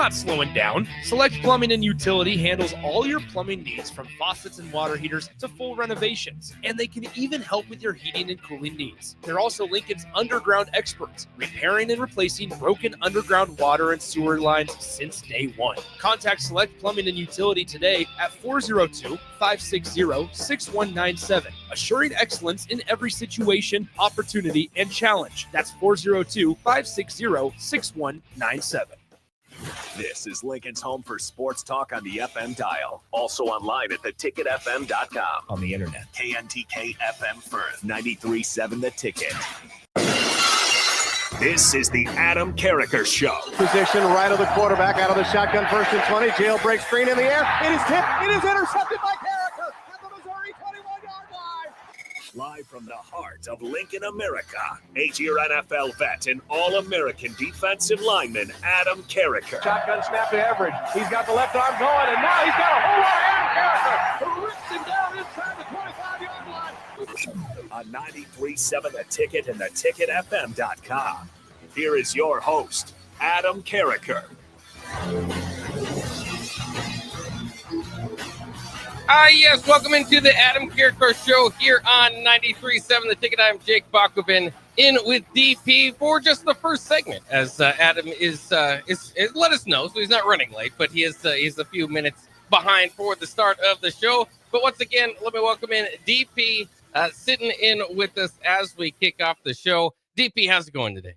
not slowing down. Select Plumbing and Utility handles all your plumbing needs, from faucets and water heaters to full renovations. And they can even help with your heating and cooling needs. They're also Lincoln's underground experts, repairing and replacing broken underground water and sewer lines since day one. Contact Select Plumbing and Utility today at 402-560-6197, assuring excellence in every situation, opportunity, and challenge. That's 402-560-6197. This is Lincoln's home for sports talk on the FM dial. Also online at theticketfm.com. On the internet. KNTK FM Firth, 93.7 The Ticket. This is the Adam Carriker Show. Position right of the quarterback, out of the shotgun, first and 20. Jailbreak screen in the air. It is tipped. It is intercepted by Carriker at the Missouri 21-yard line. Live from the heart of Lincoln, America, 8-year NFL vet and All-American defensive lineman Adam Carriker. Shotgun snap to Everett. He's got the left arm going, and now he's got a whole lot of Adam Carriker, who rips him down inside the 25-yard line. On 93.7 The Ticket and theticketfm.com. Here is your host, Adam Carriker. Yes, welcome into the Adam Carriker Show here on 93.7 The Ticket. I'm Jake Bakoven in with DP for just the first segment, as Adam is let us know, so he's not running late, but he's a few minutes behind for the start of the show. But once again, let me welcome in DP, sitting in with us as we kick off the show. DP, how's it going today?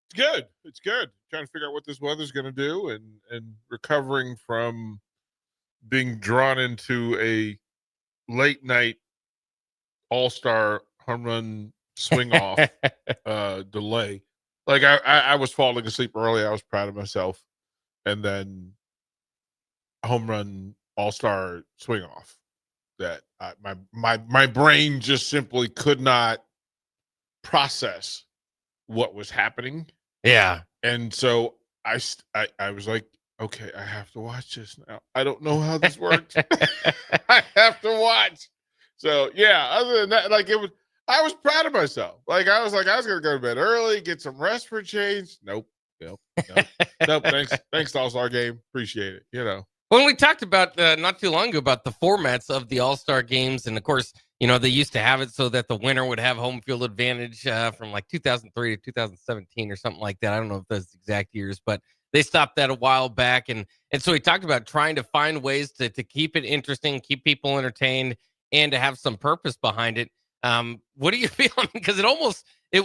It's good. It's good. Trying to figure out what this weather's going to do, and recovering from being drawn into a late night all-star home run swing off delay. Like I was falling asleep early. I was proud of myself. And then home run all-star swing off that my brain just simply could not process what was happening. Yeah. And so I was like, okay, I have to watch this now. I don't know how this works. I have to watch. So yeah, other than that, like I was proud of myself. Like I was going to go to bed early, get some rest for a change. Nope. Thanks to All-Star game. Appreciate it. When we talked about not too long ago about the formats of the All-Star games, and of course, they used to have it so that the winner would have home field advantage from like 2003 to 2017 or something like that. I don't know if those exact years, but they stopped that a while back. And so we talked about trying to find ways to keep it interesting, keep people entertained, and to have some purpose behind it. What are you feeling? Because it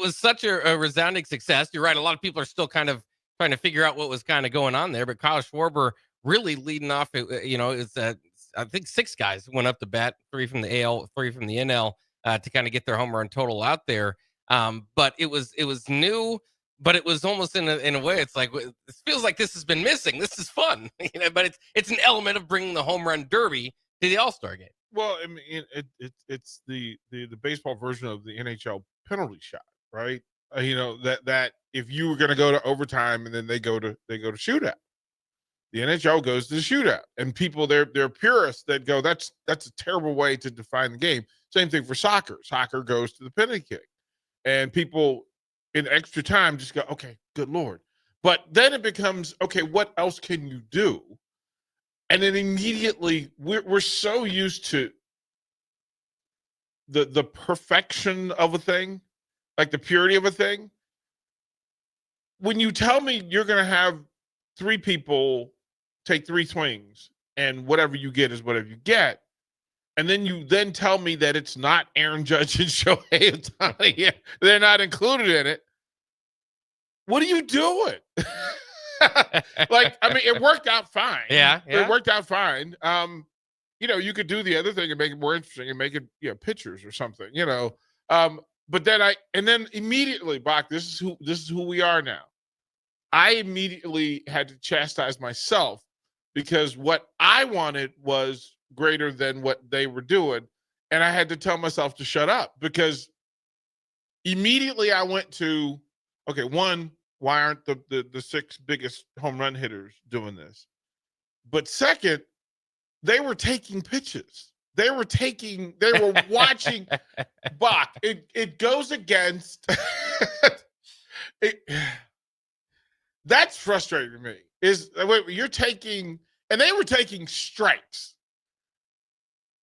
was such a resounding success. You're right. A lot of people are still kind of trying to figure out what was kind of going on there, but Kyle Schwarber really leading off. It's I think 6 guys went up to bat, 3 from the AL, 3 from the NL, to kind of get their home run total out there. But it was new, but it was almost in a way, it's like, it feels like this has been missing. This is fun, but it's an element of bringing the home run derby to the All-Star game. Well, I mean, it's the baseball version of the NHL penalty shot, right? That if you were going to go to overtime and then they go to shootout, the NHL goes to the shootout, and people they're purists that go, that's a terrible way to define the game. Same thing for soccer. Soccer goes to the penalty kick, and people in extra time just go, okay, good Lord. But then it becomes, okay, what else can you do? And then immediately we're so used to the perfection of a thing, like the purity of a thing. When you tell me you're going to have 3 people take 3 swings and whatever you get is whatever you get, and then you tell me that it's not Aaron Judge and Shohei Ohtani, they're not included in it. What are you doing? Like, I mean, it worked out fine. Yeah. It worked out fine. You could do the other thing and make it more interesting and make it, pictures or something, but then immediately, Bach, this is who we are now. I immediately had to chastise myself because what I wanted was greater than what they were doing. And I had to tell myself to shut up, because immediately I went to, okay, one, why aren't the 6 biggest home run hitters doing this? But second, they were taking pitches. They were watching Bach. It goes against that's frustrating to me. is you're taking, and they were taking strikes.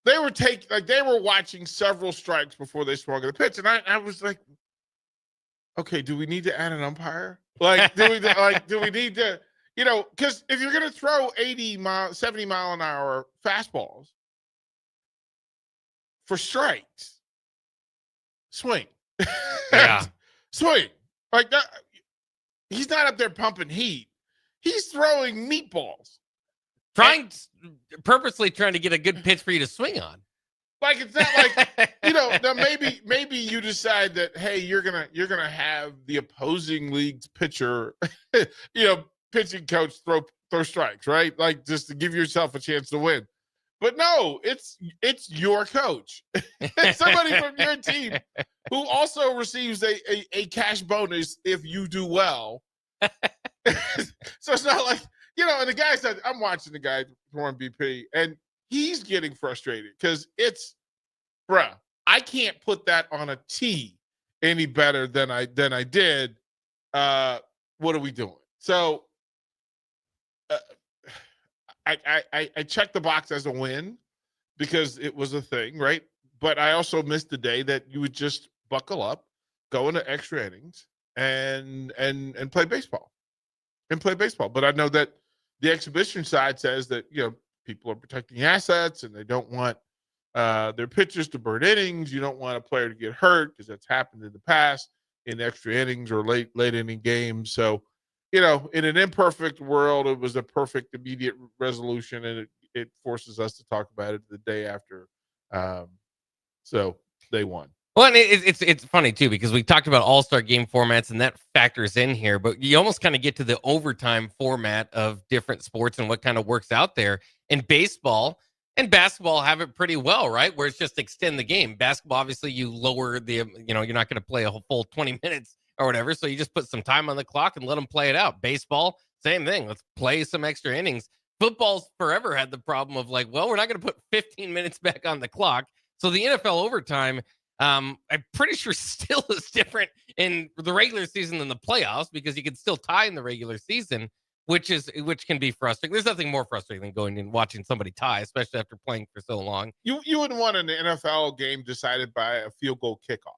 They were watching several strikes before they swung at the pitch, and I was like, okay, do we need to add an umpire? Like, do we need to, because if you're going to throw 70 mile an hour fastballs for strikes, swing. Yeah. Swing. Like that. He's not up there pumping heat. He's throwing meatballs. Purposely trying to get a good pitch for you to swing on. Like, it's not like, now maybe you decide that, hey, you're gonna have the opposing league's pitcher, pitching coach throw strikes, right? Like, just to give yourself a chance to win. But no, it's your coach. It's somebody from your team who also receives a cash bonus if you do well. So it's not like, and the guy said, I'm watching the guy for BP, and he's getting frustrated because I can't put that on a tee any better than I did. What are we doing? So I checked the box as a win because it was a thing, right? But I also missed the day that you would just buckle up, go into extra innings, and play baseball. But I know that the exhibition side says that people are protecting assets and they don't want their pitchers to burn innings. You don't want a player to get hurt because that's happened in the past in extra innings or late inning games. So, in an imperfect world, it was a perfect immediate resolution, and it forces us to talk about it the day after. So they won. Well, and it's funny too, because we talked about all-star game formats and that factors in here, but you almost kind of get to the overtime format of different sports and what kind of works out there. And baseball and basketball have it pretty well, right? Where it's just extend the game. Basketball, obviously, you lower the, you're not going to play a whole full 20 minutes or whatever. So you just put some time on the clock and let them play it out. Baseball, same thing. Let's play some extra innings. Football's forever had the problem of like, well, we're not going to put 15 minutes back on the clock. So the NFL overtime, I'm pretty sure still is different in the regular season than the playoffs, because you can still tie in the regular season, which can be frustrating. There's nothing more frustrating than going and watching somebody tie, especially after playing for so long. You wouldn't want an NFL game decided by a field goal kickoff.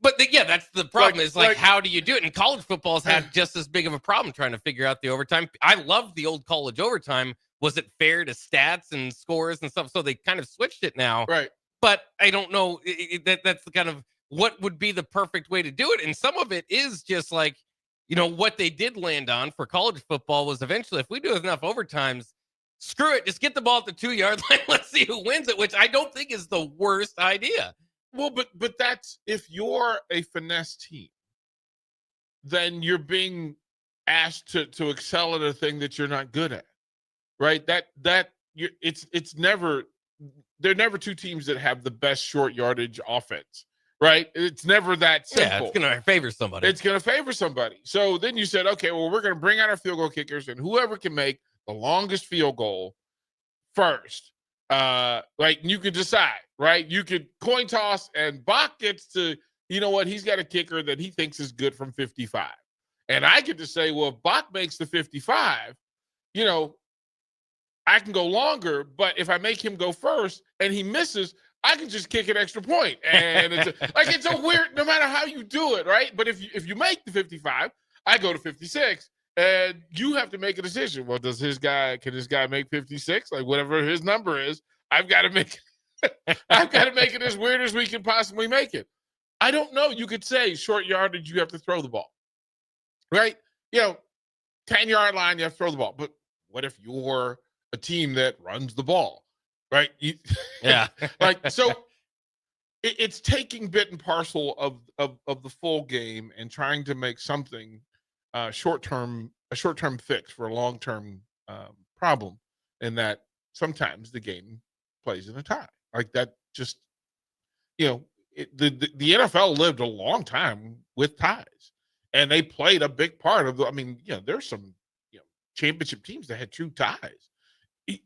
But that's the problem, is how do you do it? And college football's had just as big of a problem trying to figure out the overtime. I loved the old college overtime. Was it fair to stats and scores and stuff? So they kind of switched it now. Right. But I don't know that's the kind of what would be the perfect way to do it. And some of it is just like, what they did land on for college football was eventually, if we do enough overtimes, screw it, just get the ball at the 2-yard line. Let's see who wins it, which I don't think is the worst idea. Well, but that's, if you're a finesse team, then you're being asked to excel at a thing that you're not good at, right? It's never. They're never two teams that have the best short yardage offense, right? It's never that simple. Yeah, it's going to favor somebody. So then you said, okay, well, we're going to bring out our field goal kickers, and whoever can make the longest field goal first, you could decide, right? You could coin toss, and Bach gets to, he's got a kicker that he thinks is good from 55. And I get to say, well, if Bach makes the 55, I can go longer, but if I make him go first and he misses, I can just kick an extra point. And it's a weird, no matter how you do it, right? But if you make the 55, I go to 56, and you have to make a decision. Well, can this guy make 56? Like, whatever his number is, I've got to make it as weird as we can possibly make it. I don't know. You could say short yardage, you have to throw the ball, right? 10-yard line, you have to throw the ball. But what if you're a team that runs the ball, right? Yeah. So it's taking bit and parcel of the full game and trying to make something a short-term fix for a long-term problem, and that sometimes the game plays in a tie. Like that just, the NFL lived a long time with ties, and they played a big part of there's some, championship teams that had 2 ties.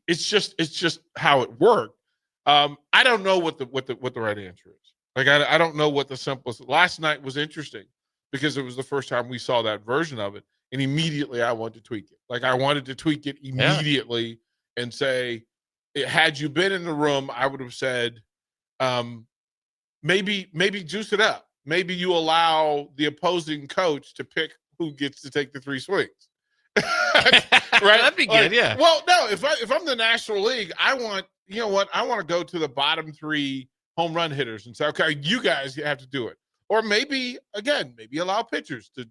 It's just how it worked. I don't know what the right answer is. Like, I don't know what the simplest. Last night was interesting because it was the first time we saw that version of it. and immediately I wanted to tweak it. Like I wanted to tweak it immediately and say, had you been in the room, I would have said, maybe juice it up. Maybe you allow the opposing coach to pick who gets to take the 3 swings. Right? That'd be good, yeah. Well, no, if I'm the National League, I want to go to the bottom 3 home run hitters and say, okay, you guys have to do it. Or maybe allow pitchers to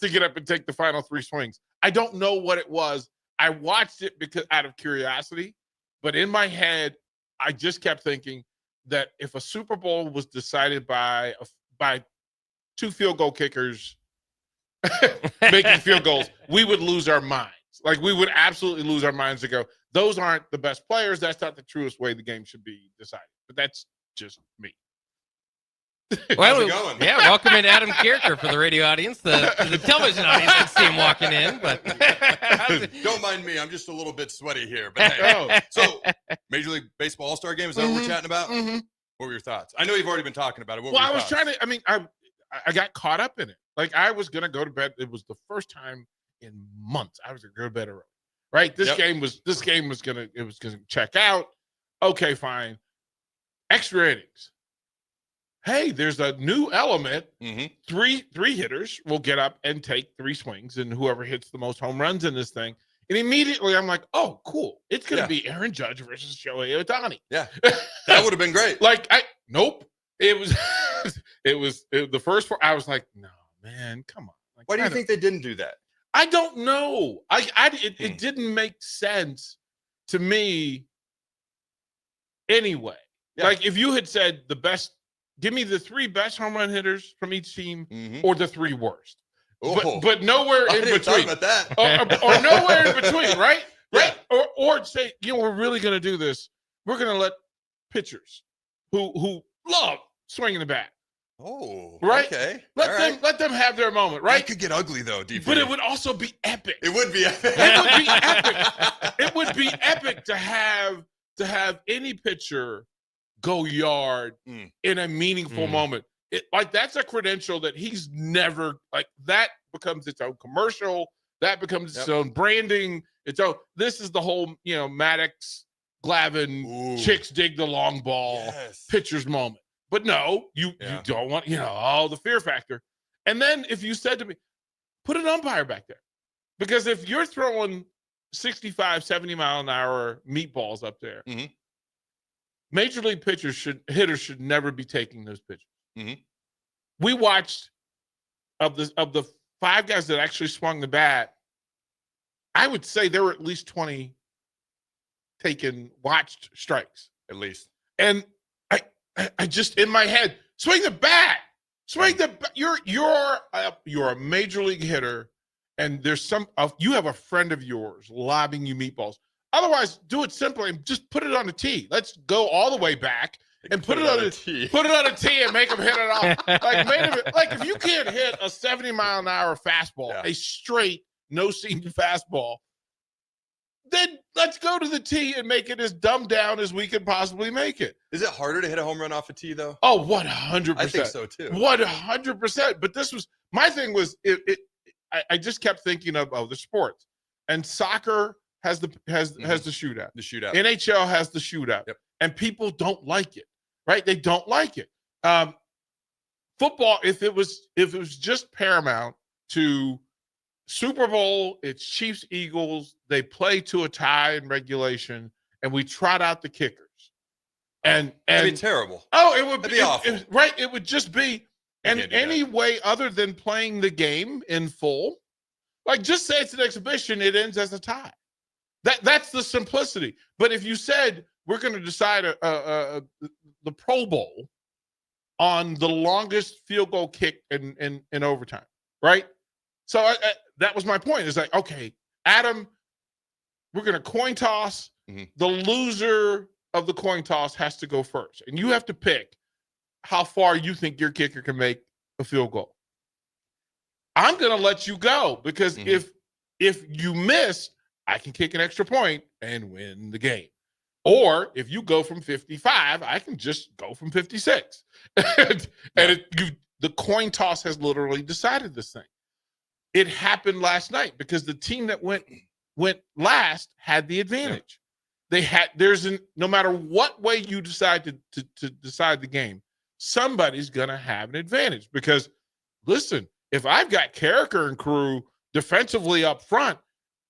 get up and take the final 3 swings. I don't know what it was. I watched it because out of curiosity, but in my head, I just kept thinking that if a Super Bowl was decided by 2 field goal kickers making field goals, we would lose our minds. Like we would absolutely lose our minds to go, those aren't the best players. That's not the truest way the game should be decided. But that's just me. Well, yeah, welcome in Adam Carriker for the radio audience, the television audience. I see him walking in, but don't mind me. I'm just a little bit sweaty here. But hey, so Major League Baseball All-Star Game, is that what we're chatting about? What were your thoughts? I know you've already been talking about it. I got caught up in it. Like I was gonna go to bed. It was the first time in months I was gonna go to bed early. Right? This game was gonna check out. Okay, fine. Extra innings. Hey, there's a new element. Three hitters will get up and take 3 swings, and whoever hits the most home runs in this thing. And immediately I'm like, oh, cool. It's going to be Aaron Judge versus Shohei Ohtani. Yeah, that would have been great. Nope. It was the first one. I was like, no, man, come on. Like, why do you think they didn't do that? I don't know. It didn't make sense to me anyway. Yeah. Like if you had said give me the 3 best home run hitters from each team or the 3 worst. But nowhere in between. About that. or nowhere in between, right? Yeah. Right? Or say, we're really going to do this. We're going to let pitchers who love swinging the bat. Oh, right. Okay. Let them have their moment, right? It could get ugly though, but it would also be epic. It would be epic. It would be epic to have any pitcher go yard in a meaningful moment. That's a credential that he's never that becomes its own commercial. That becomes its own branding. This is the whole, Maddox, Glavine, chicks dig the long ball, pitcher's moment. But no, you don't want, the fear factor. And then if you said to me, put an umpire back there, because if you're throwing 65, 70 mile an hour meatballs up there, Major League hitters should never be taking those pitches. We watched of the 5 guys that actually swung the bat. I would say there were at least 20 watched strikes at least. And I just in my head, swing the bat. You're a major league hitter, and there's you have a friend of yours lobbing you meatballs. Otherwise, do it simply and just put it on a tee. Let's go all the way back and put it on a tee. Put it on a tee and make them hit it off. Like if you can't hit a 70 mile an hour fastball, a straight no seam fastball, then let's go to the tee and make it as dumbed down as we can possibly make it. Is it harder to hit a home run off a tee though? Oh, 100%. I think so too. 100%. But this was my thing. I just kept thinking of the sports, and soccer has the shootout. The shootout. NHL has the shootout. Yep. And people don't like it, right? They don't like it. Football, if it was just paramount to Super Bowl, it's Chiefs, Eagles, they play to a tie in regulation, and we trot out the kickers. And that'd be terrible. Oh, it would be awful. Right. It would just be any way other than playing the game in full. Like just say it's an exhibition, it ends as a tie. That's the simplicity. But if you said we're going to decide the Pro Bowl on the longest field goal kick in overtime, right? So that was my point. It's like, okay, Adam, we're going to coin toss. The loser of the coin toss has to go first, and you have to pick how far you think your kicker can make a field goal. I'm going to let you go because if you miss, I can kick an extra point and win the game. Or if you go from 55, I can just go from 56. The coin toss has literally decided this thing. it happened last night because the team that went last had the advantage. No matter what way you decide to decide the game, somebody's gonna have an advantage because listen, if I've got Carriker and crew defensively up front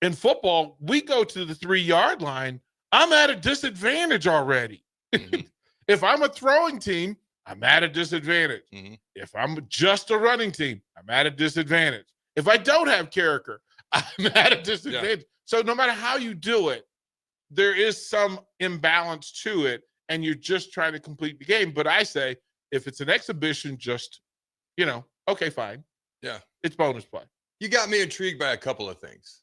in football, we go to the 3-yard line, I'm at a disadvantage already. Mhm. If I'm a throwing team, I'm at a disadvantage. Mhm. If I'm just a running team, I'm at a disadvantage. If I don't have Carriker, I'm at a disadvantage. So no matter how you do it, there is some imbalance to it, and you're just trying to complete the game. But I say, if it's an exhibition, just, okay, fine. Yeah. It's bonus play. You got me intrigued by a couple of things.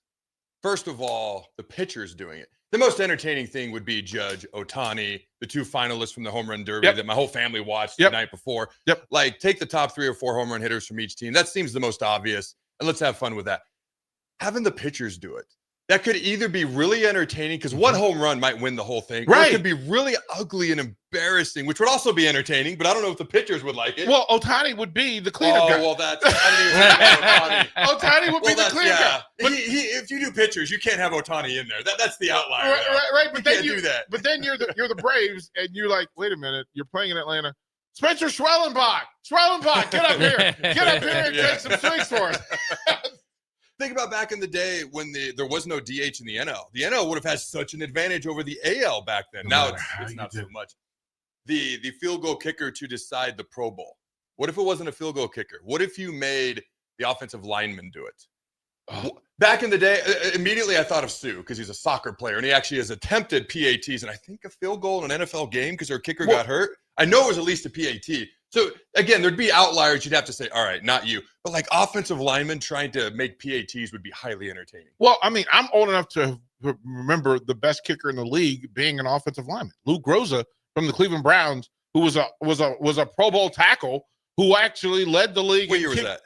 First of all, the pitchers doing it. The most entertaining thing would be Judge, Ohtani, the 2 finalists from the home run derby that my whole family watched the night before. Like, take the top 3 or 4 home run hitters from each team. That seems the most obvious, and let's have fun with that. Having the pitchers do it. That could either be really entertaining because one home run might win the whole thing. Or it could be really ugly and embarrassing, which would also be entertaining, but I don't know if the pitchers would like it. Well, Ohtani would be the cleanup guy. Well, I didn't even think about Ohtani. Ohtani would be the cleanup guy. But if you do pitchers, you can't have Ohtani in there. That's the outlier. Right. But then you do that. But then you're the Braves, and you're like, wait a minute, you're playing in Atlanta. Spencer Schwellenbach, get up here. Get up here and take some swings for us. Think about back in the day when there was no DH in the NL. The NL would have had such an advantage over the AL back then. Now it's not so much. The field goal kicker to decide the Pro Bowl. What if it wasn't a field goal kicker? What if you made the offensive lineman do it? Oh. Back in the day, immediately I thought of Sue because he's a soccer player and he actually has attempted PATs and I think a field goal in an NFL game because their kicker got hurt. I know it was at least a PAT. So, again, there'd be outliers. You'd have to say, all right, not you. But, like, offensive linemen trying to make PATs would be highly entertaining. Well, I mean, I'm old enough to remember the best kicker in the league being an offensive lineman. Lou Groza from the Cleveland Browns, who was a Pro Bowl tackle, who actually led the league. What year was that?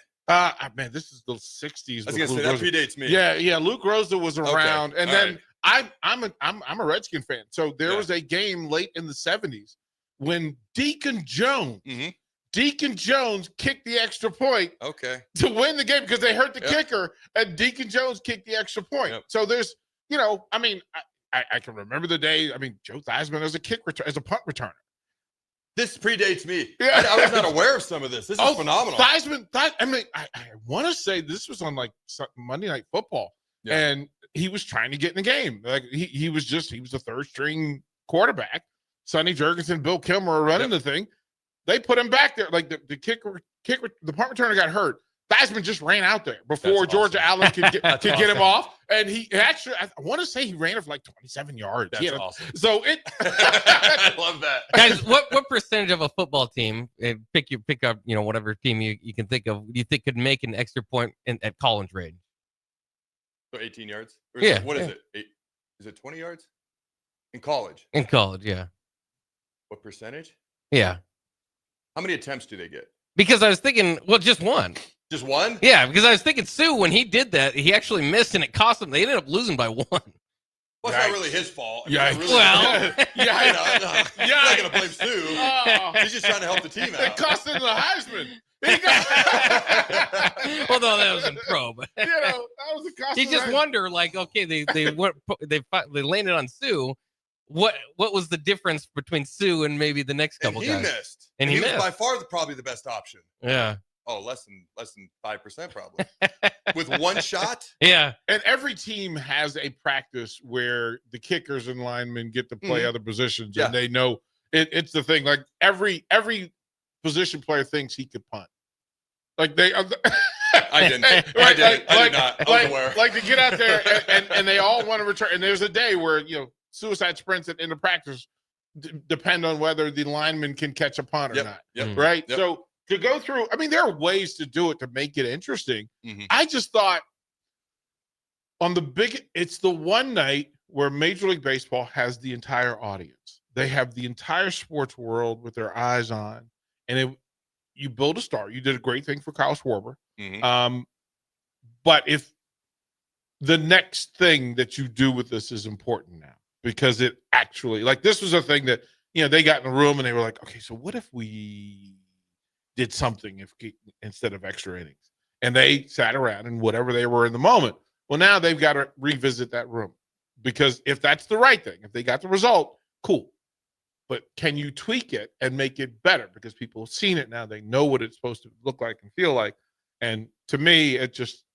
Man, this is the 60s. I was going to say, that predates me. Yeah, Lou Groza was around. Okay. And then right. I'm a Redskin fan. So there was a game late in the 70s when Deacon Jones kicked the extra point to win the game because they hurt the kicker, and Deacon Jones kicked the extra point. So there's, I mean, I can remember the day. I mean, Joe Theismann as a punt returner. This predates me. Yeah. I was not aware of some of this. This is phenomenal. Theismann, I mean, I want to say this was on like Monday Night Football, and he was trying to get in the game. Like he was the third string quarterback. Sonny Jurgensen, Bill Kilmer are running the thing. They put him back there. Like the kicker, the punt returner got hurt. Theismann just ran out there before Georgia Allen could get him off. And he actually, I want to say he ran it for like 27 yards. That's awesome. So I love that. Guys, what percentage of a football team, pick up, whatever team you can think of, you think could make an extra point at college range? So 18 yards? What is it? Is it 20 yards? In college? In college, yeah. What percentage? Yeah. How many attempts do they get? Because I was thinking, just one. Just one? Yeah, because I was thinking Sue, when he did that, he actually missed and it cost him. They ended up losing by 1. Well, it's not really his fault. Yeah. I'm not going to blame Sue. He's just trying to help the team out. It cost him the Heisman. Well, no, that was in pro. But that was the cost. You just wonder, like, okay, they landed on Sue. What was the difference between Sue and maybe the next couple guys? Missed. And he missed. Was by far probably the best option. Yeah. Oh, less than 5% probably. With one shot? Yeah. And every team has a practice where the kickers and linemen get to play other positions, and they know it's the thing. Like every position player thinks he could punt. Like they I didn't. I did not. I was aware. Like to get out there and they all want to return. And there's a day where, suicide sprints at end of practice depend on whether the lineman can catch a punt or not. Yep. Right? Yep. So to go through, I mean, there are ways to do it to make it interesting. Mm-hmm. I just thought it's the one night where Major League Baseball has the entire audience. They have the entire sports world with their eyes on, and you build a star. You did a great thing for Kyle Schwarber. Mm-hmm. But if the next thing that you do with this is important now, because it actually, like, this was a thing that, they got in a room and they were like, okay, so what if we did something instead of extra innings? And they sat around and whatever they were in the moment. Well, now they've got to revisit that room, because if that's the right thing, if they got the result, cool. But can you tweak it and make it better? Because people have seen it now. They know what it's supposed to look like and feel like. And to me, it just,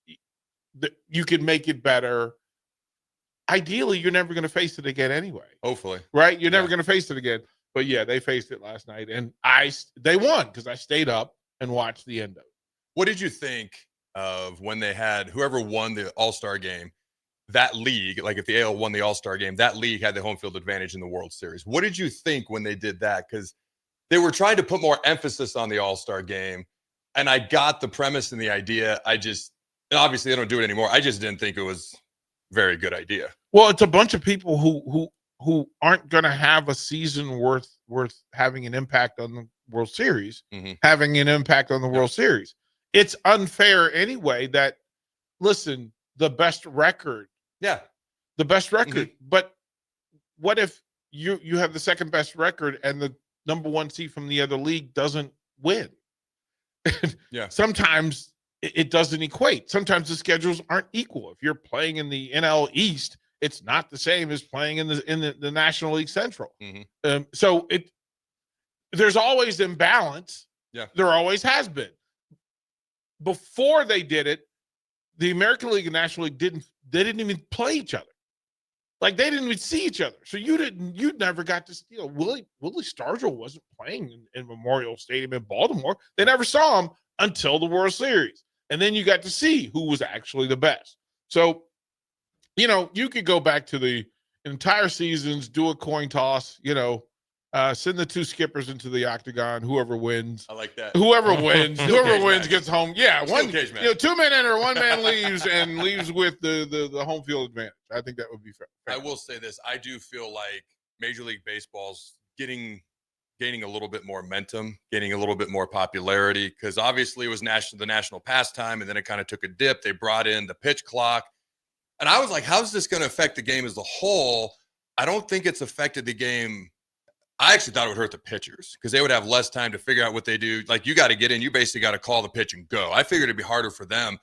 you can make it better. Ideally, you're never going to face it again anyway. Hopefully. Right? You're never going to face it again. But yeah, they faced it last night. And they won because I stayed up and watched the end of it. What did you think of when they had whoever won the All-Star game? That league, like if the AL won the All-Star game, that league had the home field advantage in the World Series. What did you think when they did that? Because they were trying to put more emphasis on the All-Star game, and I got the premise and the idea. And obviously they don't do it anymore. I just didn't think it was a very good idea. Well, it's a bunch of people who aren't going to have a season worth having an impact on the World Series, having an impact on the World Series. It's unfair anyway that, listen, the best record. Yeah. The best record. But what if you have the second best record and the number one seed from the other league doesn't win? Yeah. Sometimes it doesn't equate. Sometimes the schedules aren't equal. If you're playing in the NL East, it's not the same as playing in the National League Central. So there's always imbalance. Yeah. There always has been. Before they did it, the American League and National League didn't even play each other. Like, they didn't even see each other. So you never got to, Willie Stargell wasn't playing in Memorial Stadium in Baltimore. They never saw him until the World Series. And then you got to see who was actually the best. So, you could go back to the entire seasons, do a coin toss, send the two skippers into the octagon. Whoever wins. I like that. Whoever wins match. Gets home. Yeah, Steel cage match. 2 men enter, 1 man leaves with the home field advantage. I think that would be fair. I will say this: I do feel like Major League Baseball's gaining a little bit more momentum, gaining a little bit more popularity, because obviously it was the national pastime, and then it kind of took a dip. They brought in the pitch clock, and I was like, "How's this going to affect the game as a whole?" I don't think it's affected the game. I actually thought it would hurt the pitchers because they would have less time to figure out what they do. Like, you got to get in. You basically got to call the pitch and go. I figured it'd be harder for them,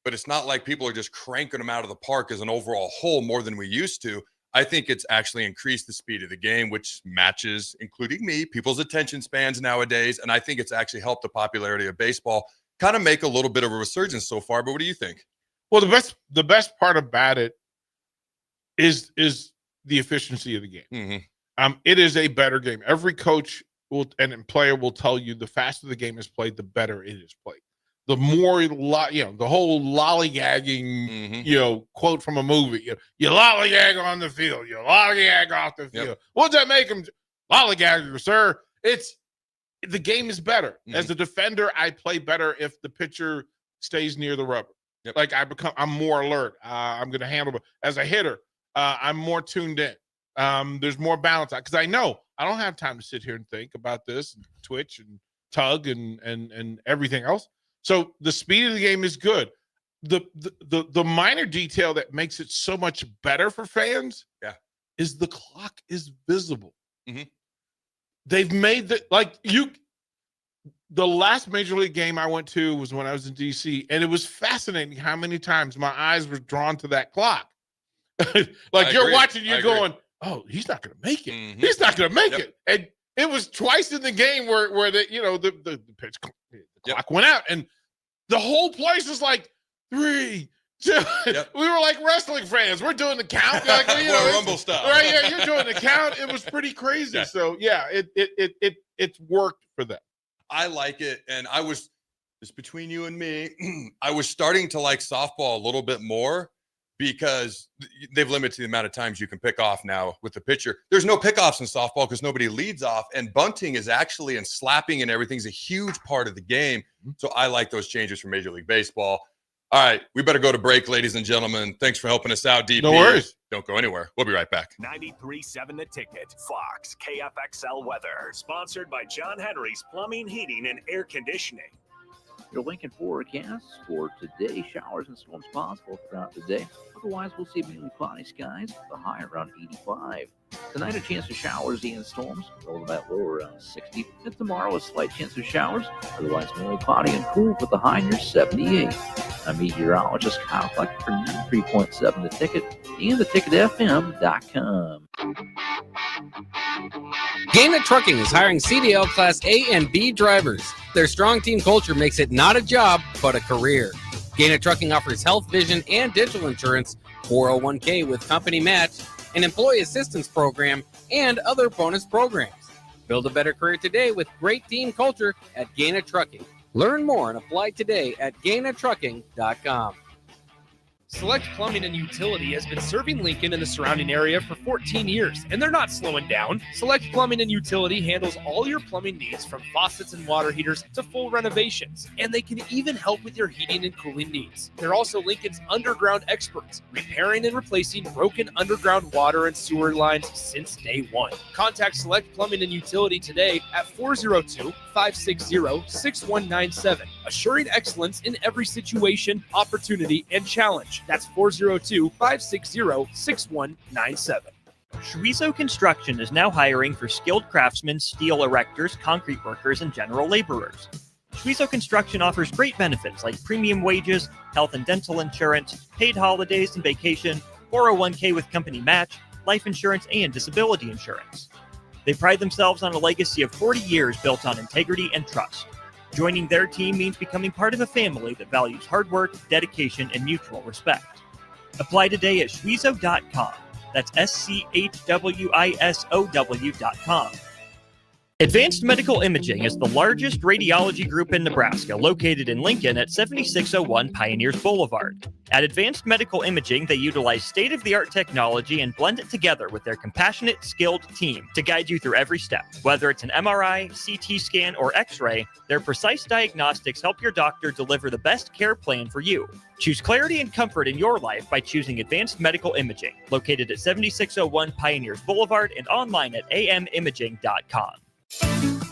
but it's not like people are just cranking them out of the park as an overall whole more than we used to. I think it's actually increased the speed of the game, which matches, including me, people's attention spans nowadays. And I think it's actually helped the popularity of baseball kind of make a little bit of a resurgence so far. But what do you think? Well, the best part about it is the efficiency of the game. It is a better game. Every coach and player will tell you the faster the game is played, the better it is played. The more, the whole lollygagging, quote from a movie, you lollygag on the field, you lollygag off the field. What does that make them? Lollygagger, sir. The game is better. As a defender, I play better if the pitcher stays near the rubber. Like, I'm more alert. I'm going to handle it. As a hitter, I'm more tuned in. There's more balance because I know I don't have time to sit here and think about this and twitch and tug and everything else. So the speed of the game is good. The minor detail that makes it so much better for fans is the clock is visible. They've made the last Major League game I went to was when I was in DC, and it was fascinating how many times my eyes were drawn to that clock. You're watching, you're going, oh, he's not going to make it. He's not going to make it. And it was twice in the game where the pitch clock went out, and the whole place was like 3, 2. We were like wrestling fans. We're doing the count, Rumble stuff, right? Yeah, you're doing the count. It was pretty crazy. Yeah. So yeah, it's worked for them. I like it, and it's between you and me. I was starting to like softball a little bit more, because they've limited the amount of times you can pick off now with the pitcher. There's no pickoffs in softball because nobody leads off, and bunting is actually, and slapping and everything is a huge part of the game. So I like those changes for Major League Baseball. All right, we better go to break, ladies and gentlemen. Thanks for helping us out, DP. No worries. Don't go anywhere. We'll be right back. 93.7 The Ticket, Fox, KFXL weather. Sponsored by John Henry's Plumbing, Heating, and Air Conditioning. Your Lincoln forecast for today: showers and storms possible throughout the day. Otherwise, we'll see mainly cloudy skies, the high around 85. Tonight, a chance of showers and storms, a little bit lower around 60. And tomorrow, a slight chance of showers, otherwise mainly cloudy and cool with the high near 78. I'm meteorologist Kyle Fleck for 93.7 The Ticket and theticketfm.com. Gaina Trucking is hiring CDL Class A and B drivers. Their strong team culture makes it not a job, but a career. Gaina Trucking offers health, vision, and dental insurance, 401k with company match, an employee assistance program, and other bonus programs. Build a better career today with great team culture at Gaina Trucking. Learn more and apply today at GainaTrucking.com. Select Plumbing and Utility has been serving Lincoln and the surrounding area for 14 years, and they're not slowing down. Select Plumbing and Utility handles all your plumbing needs from faucets and water heaters to full renovations, and they can even help with your heating and cooling needs. They're also Lincoln's underground experts, repairing and replacing broken underground water and sewer lines since day one. Contact Select Plumbing and Utility today at 402-560-6197, assuring excellence in every situation, opportunity, and challenge. That's 402-560-6197. Schweizo Construction is now hiring for skilled craftsmen, steel erectors, concrete workers, and general laborers. Schweizo Construction offers great benefits like premium wages, health and dental insurance, paid holidays and vacation, 401k with company match, life insurance, and disability insurance. They pride themselves on a legacy of 40 years built on integrity and trust. Joining their team means becoming part of a family that values hard work, dedication, and mutual respect. Apply today at schweizo.com. That's SCHWISOW.com. Advanced Medical Imaging is the largest radiology group in Nebraska, located in Lincoln at 7601 Pioneers Boulevard. At Advanced Medical Imaging, they utilize state-of-the-art technology and blend it together with their compassionate, skilled team to guide you through every step. Whether it's an MRI, CT scan, or X-ray, their precise diagnostics help your doctor deliver the best care plan for you. Choose clarity and comfort in your life by choosing Advanced Medical Imaging, located at 7601 Pioneers Boulevard and online at amimaging.com.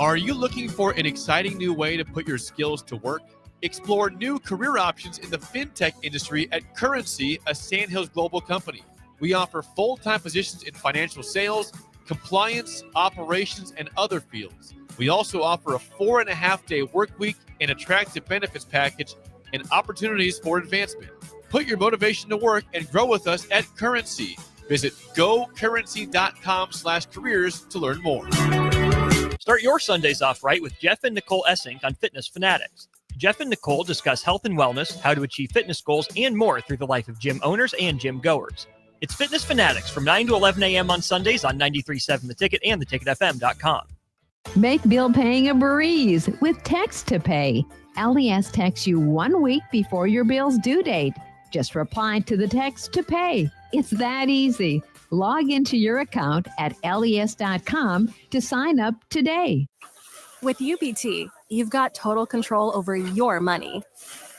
Are you looking for an exciting new way to put your skills to work? Explore new career options in the fintech industry at Currency, a Sandhills global company. We offer full-time positions in financial sales, compliance, operations, and other fields. We also offer a 4.5-day work week, an attractive benefits package, and opportunities for advancement. Put your motivation to work and grow with us at Currency. Visit gocurrency.com/careers to learn more. Start your Sundays off right with Jeff and Nicole Essink on Fitness Fanatics. Jeff and Nicole discuss health and wellness, how to achieve fitness goals, and more through the life of gym owners and gym goers. It's Fitness Fanatics from 9 to 11 a.m. on Sundays on 93.7 The Ticket and theticketfm.com. Make bill paying a breeze with Text to Pay. LES texts you 1 week before your bill's due date. Just reply to the text to pay. It's that easy. Log into your account at les.com to sign up today. With UBT, you've got total control over your money.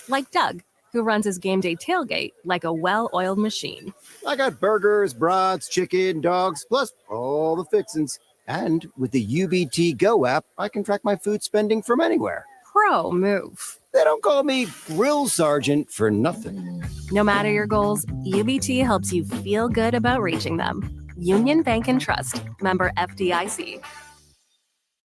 Like Doug, who runs his game day tailgate like a well-oiled machine. I got burgers, brats, chicken, dogs, plus all the fixins. And with the UBT Go app, I can track my food spending from anywhere. Pro move. They don't call me Grill Sergeant for nothing. No matter your goals, UBT helps you feel good about reaching them. Union Bank and Trust. Member FDIC.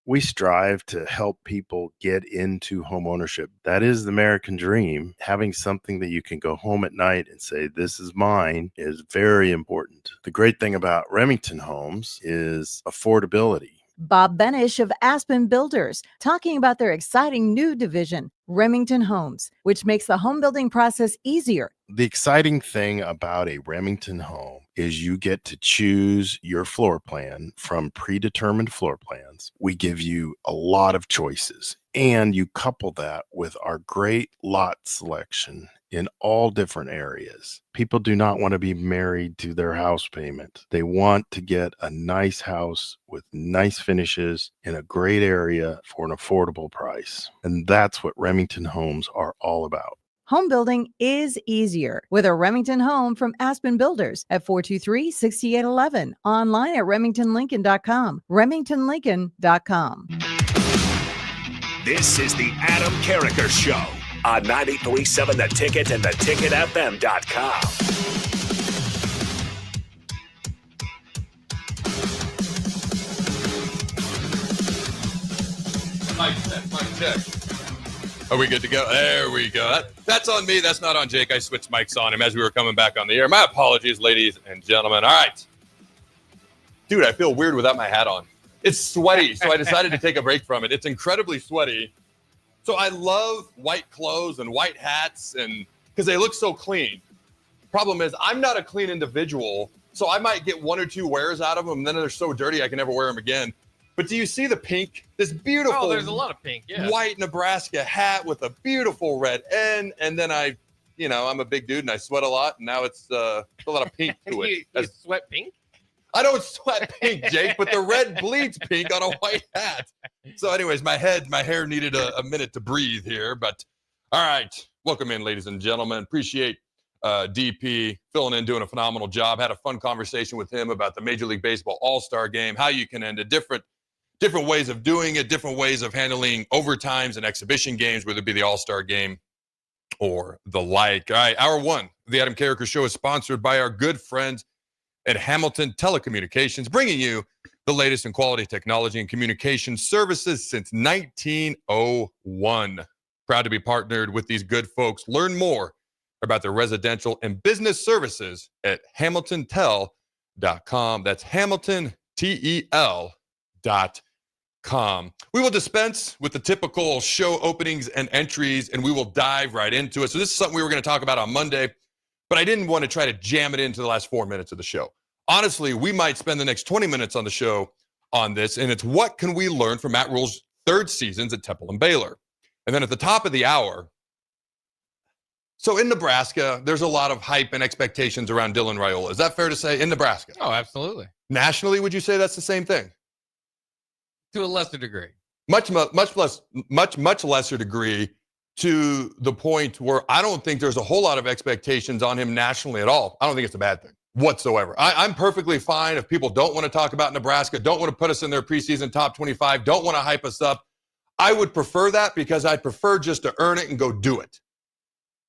We strive to help people get into home ownership. That is the American dream. Having something that you can go home at night and say, this is mine, is very important. The great thing about Remington Homes is affordability. Bob Benish of Aspen Builders, talking about their exciting new division, Remington Homes, which makes the home building process easier. The exciting thing about a Remington home is you get to choose your floor plan from predetermined floor plans. We give you a lot of choices, and you couple that with our great lot selection in all different areas. People do not want to be married to their house payment. They want to get a nice house with nice finishes in a great area for an affordable price. And that's what Remington Homes are all about. Home building is easier with a Remington home from Aspen Builders at 423-6811. Online at remingtonlincoln.com. remingtonlincoln.com. This is the Adam Carriker Show. on 93.7 The Ticket and theticketfm.com. Mic check. Are we good to go? There we go. That's on me. That's not on Jake. I switched mics on him as we were coming back on the air. My apologies, ladies and gentlemen. All right. Dude, I feel weird without my hat on. It's sweaty, so I decided to take a break from it. It's incredibly sweaty. So I love white clothes and white hats and because they look so clean. Problem is, I'm not a clean individual, so I might get one or two wears out of them, and then they're so dirty I can never wear them again. But do you see the pink? This beautiful Oh, there's a lot of pink, yeah. white Nebraska hat with a beautiful red end. And then I'm a big dude and I sweat a lot. And now it's a lot of pink to it. You sweat pink? I don't sweat pink, Jake, but the red bleeds pink on a white hat. So anyways, my hair needed a minute to breathe here. But all right, welcome in, ladies and gentlemen. Appreciate DP filling in, doing a phenomenal job. Had a fun conversation with him about the Major League Baseball All-Star Game, how you can end a different ways of doing it, different ways of handling overtimes and exhibition games, whether it be the All-Star Game or the like. All right, Hour 1 of the Adam Carriker Show is sponsored by our good friends at Hamilton Telecommunications, bringing you the latest in quality technology and communication services since 1901. Proud to be partnered with these good folks. Learn more about their residential and business services at hamiltontel.com. That's hamiltontel.com. We will dispense with the typical show openings and entries, and we will dive right into it. So this is something we were going to talk about on Monday, but I didn't want to try to jam it into the last 4 minutes of the show. Honestly, we might spend the next 20 minutes on the show on this, and it's what can we learn from Matt Rule's third seasons at Temple and Baylor? And then at the top of the hour, so in Nebraska, there's a lot of hype and expectations around Dylan RAIOLA. Is that fair to say in Nebraska? Oh, absolutely. Nationally, would you say that's the same thing? To a lesser degree. Much lesser degree, to the point where I don't think there's a whole lot of expectations on him nationally at all. I don't think it's a bad thing whatsoever. I'm perfectly fine if people don't want to talk about Nebraska, don't want to put us in their preseason top 25, don't want to hype us up. I would prefer that because I'd prefer just to earn it and go do it.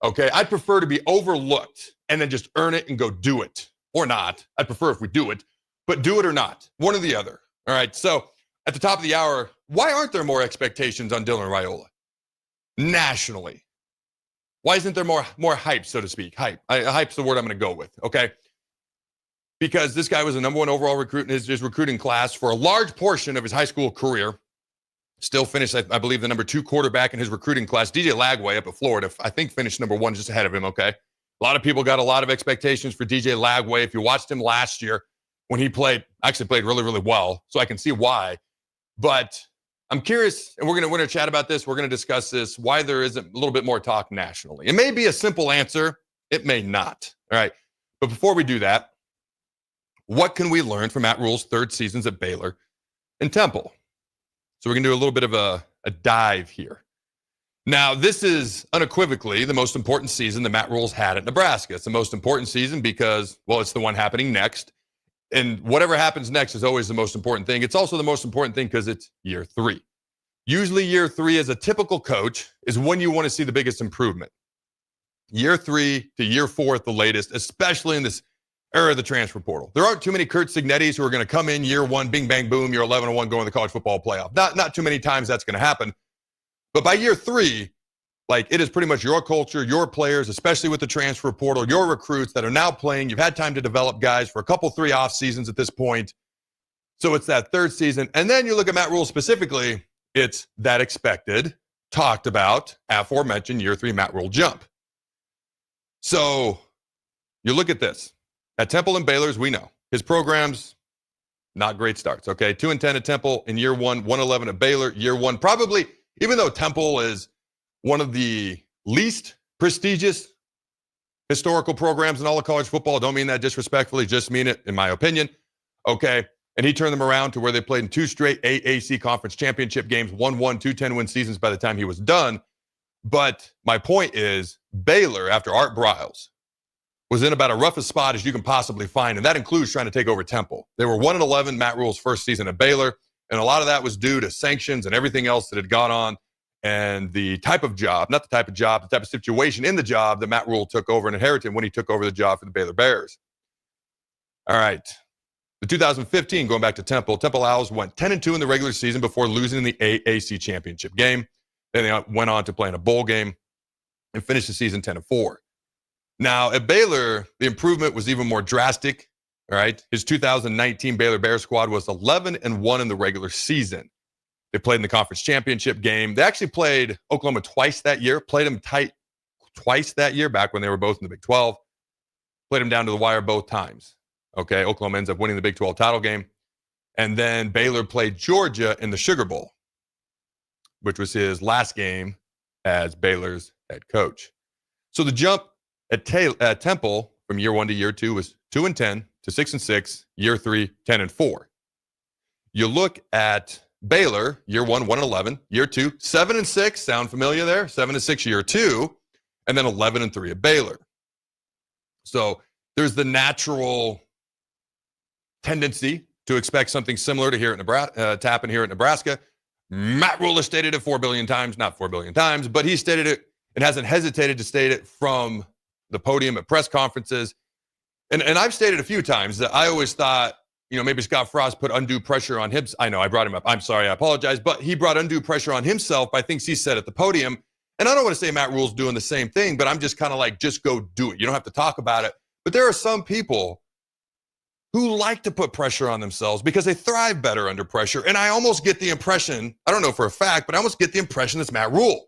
Okay, I'd prefer to be overlooked and then just earn it and go do it. Or not. I'd prefer if we do it, but do it or not. One or the other. All right, so at the top of the hour, why aren't there more expectations on Dylan RAIOLA nationally? Why isn't there more hype, so to speak? Hype. Hype's the word I'm going to go with, okay? Because this guy was the number one overall recruit in his recruiting class for a large portion of his high school career. Still finished, I believe, the number 2 quarterback in his recruiting class. DJ Lagway up at Florida, I think, finished number 1 just ahead of him, okay? A lot of people got a lot of expectations for DJ Lagway. If you watched him last year when he played really, really well, so I can see why. But I'm curious, and we're going to chat about this. We're going to discuss this, why there isn't a little bit more talk nationally. It may be a simple answer. It may not. All right. But before we do that, what can we learn from Matt Rule's third seasons at Baylor and Temple? So we're going to do a little bit of a dive here. Now, this is unequivocally the most important season that Matt Rule's had at Nebraska. It's the most important season because, well, it's the one happening next. And whatever happens next is always the most important thing. It's also the most important thing because it's year 3. Usually year 3 as a typical coach is when you want to see the biggest improvement. Year 3 to year 4 at the latest, especially in this era of the transfer portal. There aren't too many Kurt Signettis who are going to come in year 1, bing, bang, boom, you're 11-1 going to the college football playoff. Not too many times that's going to happen. But by year 3, like, it is pretty much your culture, your players, especially with the transfer portal, your recruits that are now playing. You've had time to develop guys for a couple, 3 off seasons at this point. So it's that third season. And then you look at Matt Rule specifically, it's that expected, talked about, aforementioned year 3 Matt Rule jump. So you look at this. At Temple and Baylor's, we know his programs, not great starts, okay? 2-10 at Temple in year 1, 1-11 at Baylor, year 1. Probably, even though Temple is one of the least prestigious historical programs in all of college football, don't mean that disrespectfully, just mean it in my opinion, okay? And he turned them around to where they played in 2 straight AAC conference championship games, 1-1, 2 10-win seasons by the time he was done. But my point is, Baylor, after Art Briles, was in about a roughest spot as you can possibly find, and that includes trying to take over Temple. They were 1-11 Matt Rule's first season at Baylor, and a lot of that was due to sanctions and everything else that had gone on. and the type of job, not the type of job, the type of situation in the job that Matt Rule took over and inherited when he took over the job for the Baylor Bears. All right. The 2015, going back to Temple Owls went 10-2 in the regular season before losing the AAC championship game. Then they went on to play in a bowl game and finished the season 10-4. Now, at Baylor, the improvement was even more drastic. All right. His 2019 Baylor Bears squad was 11-1 in the regular season. They played in the conference championship game. They actually played Oklahoma twice that year, played them tight twice that year, back when they were both in the Big 12. Played them down to the wire both times. Okay, Oklahoma ends up winning the Big 12 title game. And then Baylor played Georgia in the Sugar Bowl, which was his last game as Baylor's head coach. So the jump at Temple from year 1 to year 2 was 2-10 to 6-6, year 3, 10-4. You look at Baylor, year 1, 1-11, year 2, 7-6. Sound familiar there? 7-6, year 2, and then 11-3 at Baylor. So there's the natural tendency to expect something similar to to happen here at Nebraska. Matt Rule has stated it 4 billion times, not 4 billion times, but he stated it and hasn't hesitated to state it from the podium at press conferences. And I've stated a few times that I always thought, maybe Scott Frost put undue pressure on him. I know I brought him up. I'm sorry. I apologize. But he brought undue pressure on himself by things he said at the podium. And I don't want to say Matt Rule's doing the same thing, but I'm just kind of like, just go do it. You don't have to talk about it. But there are some people who like to put pressure on themselves because they thrive better under pressure. And I almost get the impression, I don't know for a fact, but I almost get the impression it's Matt Rule.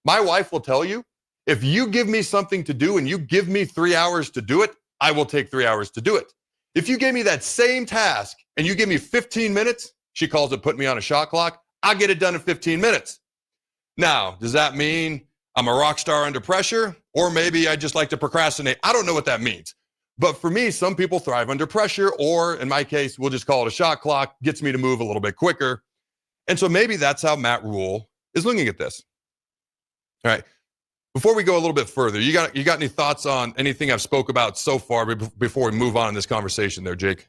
My wife will tell you, if you give me something to do and you give me 3 hours to do it, I will take 3 hours to do it. If you gave me that same task and you give me 15 minutes, she calls it put me on a shot clock, I'll get it done in 15 minutes. Now, does that mean I'm a rock star under pressure? Or maybe I just like to procrastinate? I don't know what that means. But for me, some people thrive under pressure, or in my case, we'll just call it a shot clock, gets me to move a little bit quicker. And so maybe that's how Matt Rule is looking at this. All right. Before we go a little bit further, you got any thoughts on anything I've spoke about so far before we move on in this conversation there, Jake?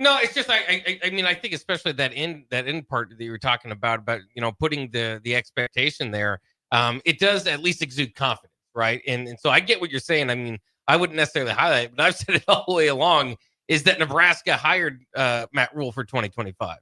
No, it's just I mean, I think especially that end part that you were talking about putting the expectation there, it does at least exude confidence, right? And so I get what you're saying. I mean, I wouldn't necessarily highlight it, but I've said it all the way along, is that Nebraska hired Matt Rule for 2025.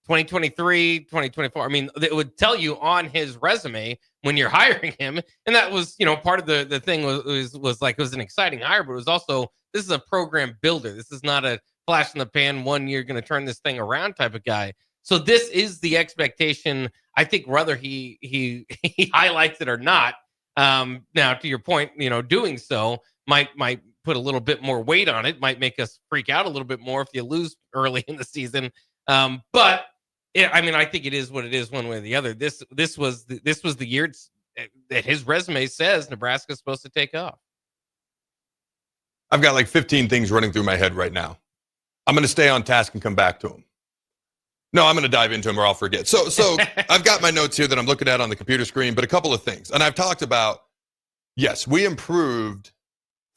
2023, 2024. I mean, it would tell you on his resume when you're hiring him. And that was, part of the thing was like, it was an exciting hire, but it was also, this is a program builder. This is not a flash in the pan, 1 year going to turn this thing around type of guy. So this is the expectation, I think, whether he highlights it or not. Now, to your point, doing so might put a little bit more weight on it, might make us freak out a little bit more if you lose early in the season. But I think it is what it is, one way or the other. This was the year that his resume says Nebraska's supposed to take off. I've got like 15 things running through my head right now. I'm going to stay on task and come back to them. No, I'm going to dive into them or I'll forget. So I've got my notes here that I'm looking at on the computer screen, but a couple of things. And I've talked about, yes, we improved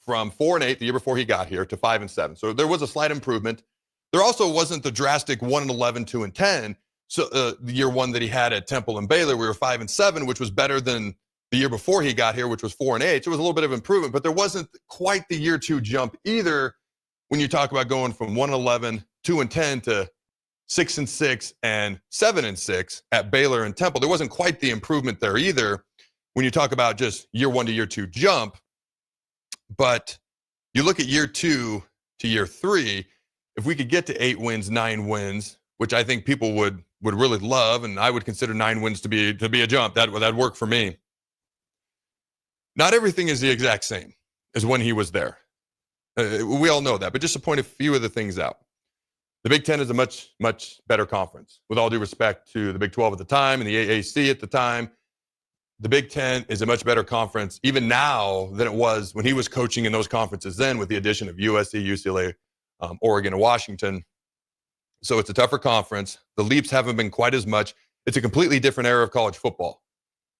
from 4-8 the year before he got here to 5-7. So there was a slight improvement. There also wasn't the drastic 1-11, 2-10. So the year one that he had at Temple and Baylor, we were 5-7, which was better than the year before he got here, which was 4-8. So it was a little bit of improvement, but there wasn't quite the year 2 jump either when you talk about going from 1-11, 2-10 to 6-6 and 7-6 at Baylor and Temple. There wasn't quite the improvement there either when you talk about just year 1 to year 2 jump. But you look at year 2 to year 3, if we could get to 8 wins, 9 wins, which I think people would really love, and I would consider 9 wins to be a jump. That'd work for me. Not everything is the exact same as when he was there. We all know that, but just to point a few of the things out. The Big Ten is a much, much better conference. With all due respect to the Big 12 at the time and the AAC at the time, the Big Ten is a much better conference even now than it was when he was coaching in those conferences then, with the addition of USC, UCLA, Oregon, and Washington. So it's a tougher conference. The leaps haven't been quite as much. It's a completely different era of college football.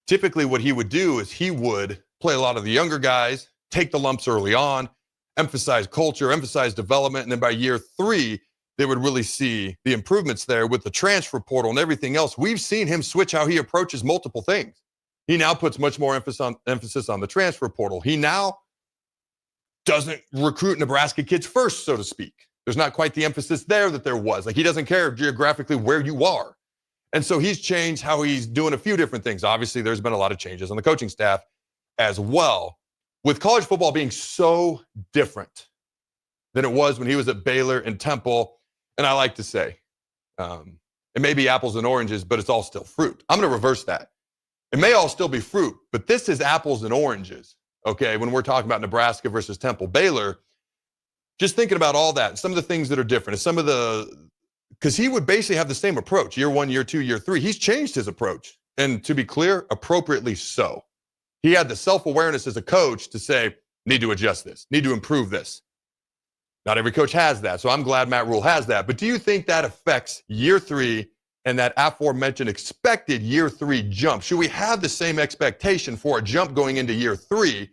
Typically what he would do is he would play a lot of the younger guys, take the lumps early on, emphasize culture, emphasize development, and then by year 3, they would really see the improvements there with the transfer portal and everything else. We've seen him switch how he approaches multiple things. He now puts much more emphasis on the transfer portal. He now doesn't recruit Nebraska kids first, so to speak. There's not quite the emphasis there that there was. Like, he doesn't care geographically where you are. And so he's changed how he's doing a few different things. Obviously, there's been a lot of changes on the coaching staff as well. With college football being so different than it was when he was at Baylor and Temple, and I like to say, it may be apples and oranges, but it's all still fruit. I'm going to reverse that. It may all still be fruit, but this is apples and oranges, okay, when we're talking about Nebraska versus Temple. Baylor, just thinking about all that, some of the things that are different, because he would basically have the same approach, year 1, year 2, year 3. He's changed his approach, and to be clear, appropriately so. He had the self-awareness as a coach to say, need to adjust this, need to improve this. Not every coach has that, so I'm glad Matt Rule has that. But do you think that affects year 3 and that aforementioned expected year 3 jump? Should we have the same expectation for a jump going into year 3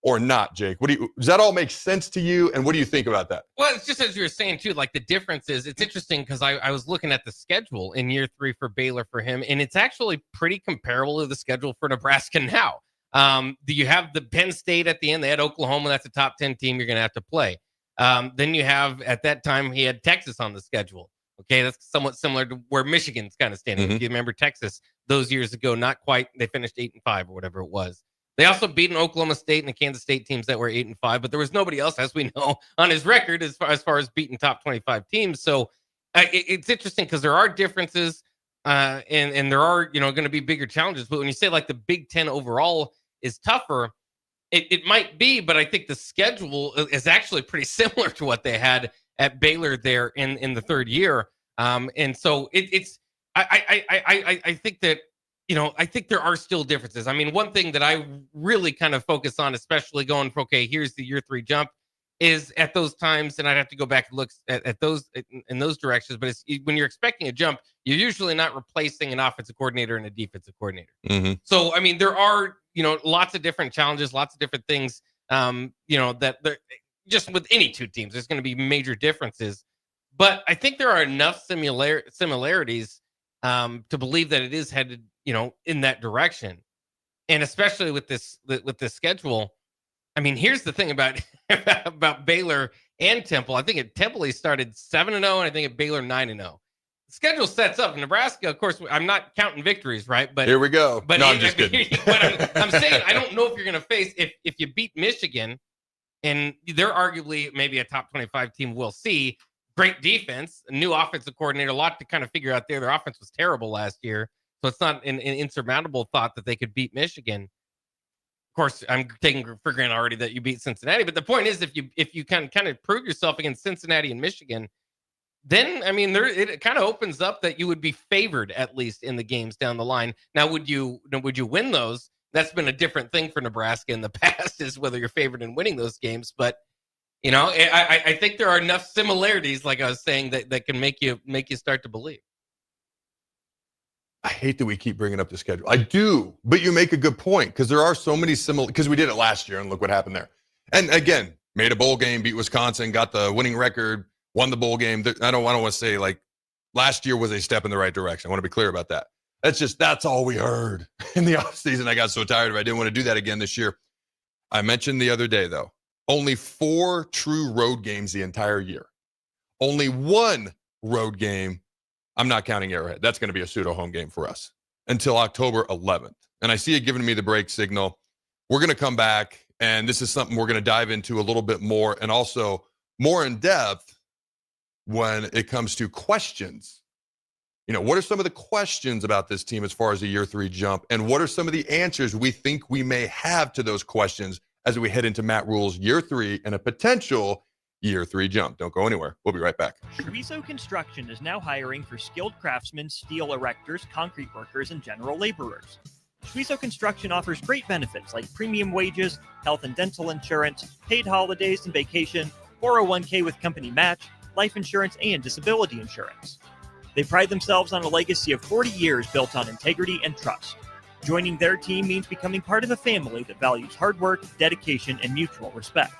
or not, Jake? Does that all make sense to you? And what do you think about that? Well, it's just as you were saying, too, like the difference is, it's interesting because I was looking at the schedule in year 3 for Baylor for him, and it's actually pretty comparable to the schedule for Nebraska now. You have the Penn State at the end. They had Oklahoma. That's a top 10 team you're going to have to play. Then you have, at that time, he had Texas on the schedule. Okay, that's somewhat similar to where Michigan's kind of standing. If you remember Texas those years ago, not quite. They finished 8-5 or whatever it was. They also beat an Oklahoma State and the Kansas State teams that were 8-5, but there was nobody else, as we know, on his record as far as beating top 25 teams. So it's interesting because there are differences, and there are going to be bigger challenges. But when you say like the Big Ten overall is tougher, it might be, but I think the schedule is actually pretty similar to what they had at Baylor there in the third year. And so I think that, I think there are still differences. I mean, one thing that I really kind of focus on, especially going for, okay, here's the year 3 jump, is at those times, and I'd have to go back and look at those in those directions, but when you're expecting a jump, you're usually not replacing an offensive coordinator and a defensive coordinator. Mm-hmm. So, I mean, there are, lots of different challenges, lots of different things, that just with any two teams, there's going to be major differences. But I think there are enough similarities to believe that it is headed, in that direction. And especially with this schedule. I mean, here's the thing about Baylor and Temple. I think at Temple he started 7-0, and I think at Baylor 9-0. The schedule sets up. Nebraska, of course, I'm not counting victories, right? But here we go. But no, I'm just kidding. But I'm saying I don't know if you're going to face if you beat Michigan, and they're arguably maybe a top 25 team. We'll see. Great defense, a new offensive coordinator, a lot to kind of figure out there. Their offense was terrible last year, so it's not an insurmountable thought that they could beat Michigan. Of course, I'm taking for granted already that you beat Cincinnati, but the point is, if you can kind of prove yourself against Cincinnati and Michigan, then I mean, it kind of opens up that you would be favored at least in the games down the line. Now, would you win those? That's been a different thing for Nebraska in the past, is whether you're favored in winning those games. But I think there are enough similarities, like I was saying, that can make you start to believe. I hate that we keep bringing up the schedule. I do, but you make a good point, because there are so many similar, because we did it last year and look what happened there. And again, made a bowl game, beat Wisconsin, got the winning record, won the bowl game. I don't want to say like last year was a step in the right direction. I want to be clear about that. That's all we heard in the offseason. I got so tired of it. I didn't want to do that again this year. I mentioned the other day, though, only 4 true road games the entire year. Only 1 road game. I'm not counting Arrowhead. That's going to be a pseudo home game for us until October 11th. And I see it giving me the break signal. We're going to come back, and this is something we're going to dive into a little bit more, and also more in depth when it comes to questions. What are some of the questions about this team as far as the year 3 jump? And what are some of the answers we think we may have to those questions as we head into Matt Rule's year 3 and a potential year 3 jump? Don't go anywhere. We'll be right back. Shwezo Construction is now hiring for skilled craftsmen, steel erectors, concrete workers, and general laborers. Shwezo Construction offers great benefits like premium wages, health and dental insurance, paid holidays and vacation, 401k with company match, life insurance, and disability insurance. They pride themselves on a legacy of 40 years built on integrity and trust. Joining their team means becoming part of a family that values hard work, dedication, and mutual respect.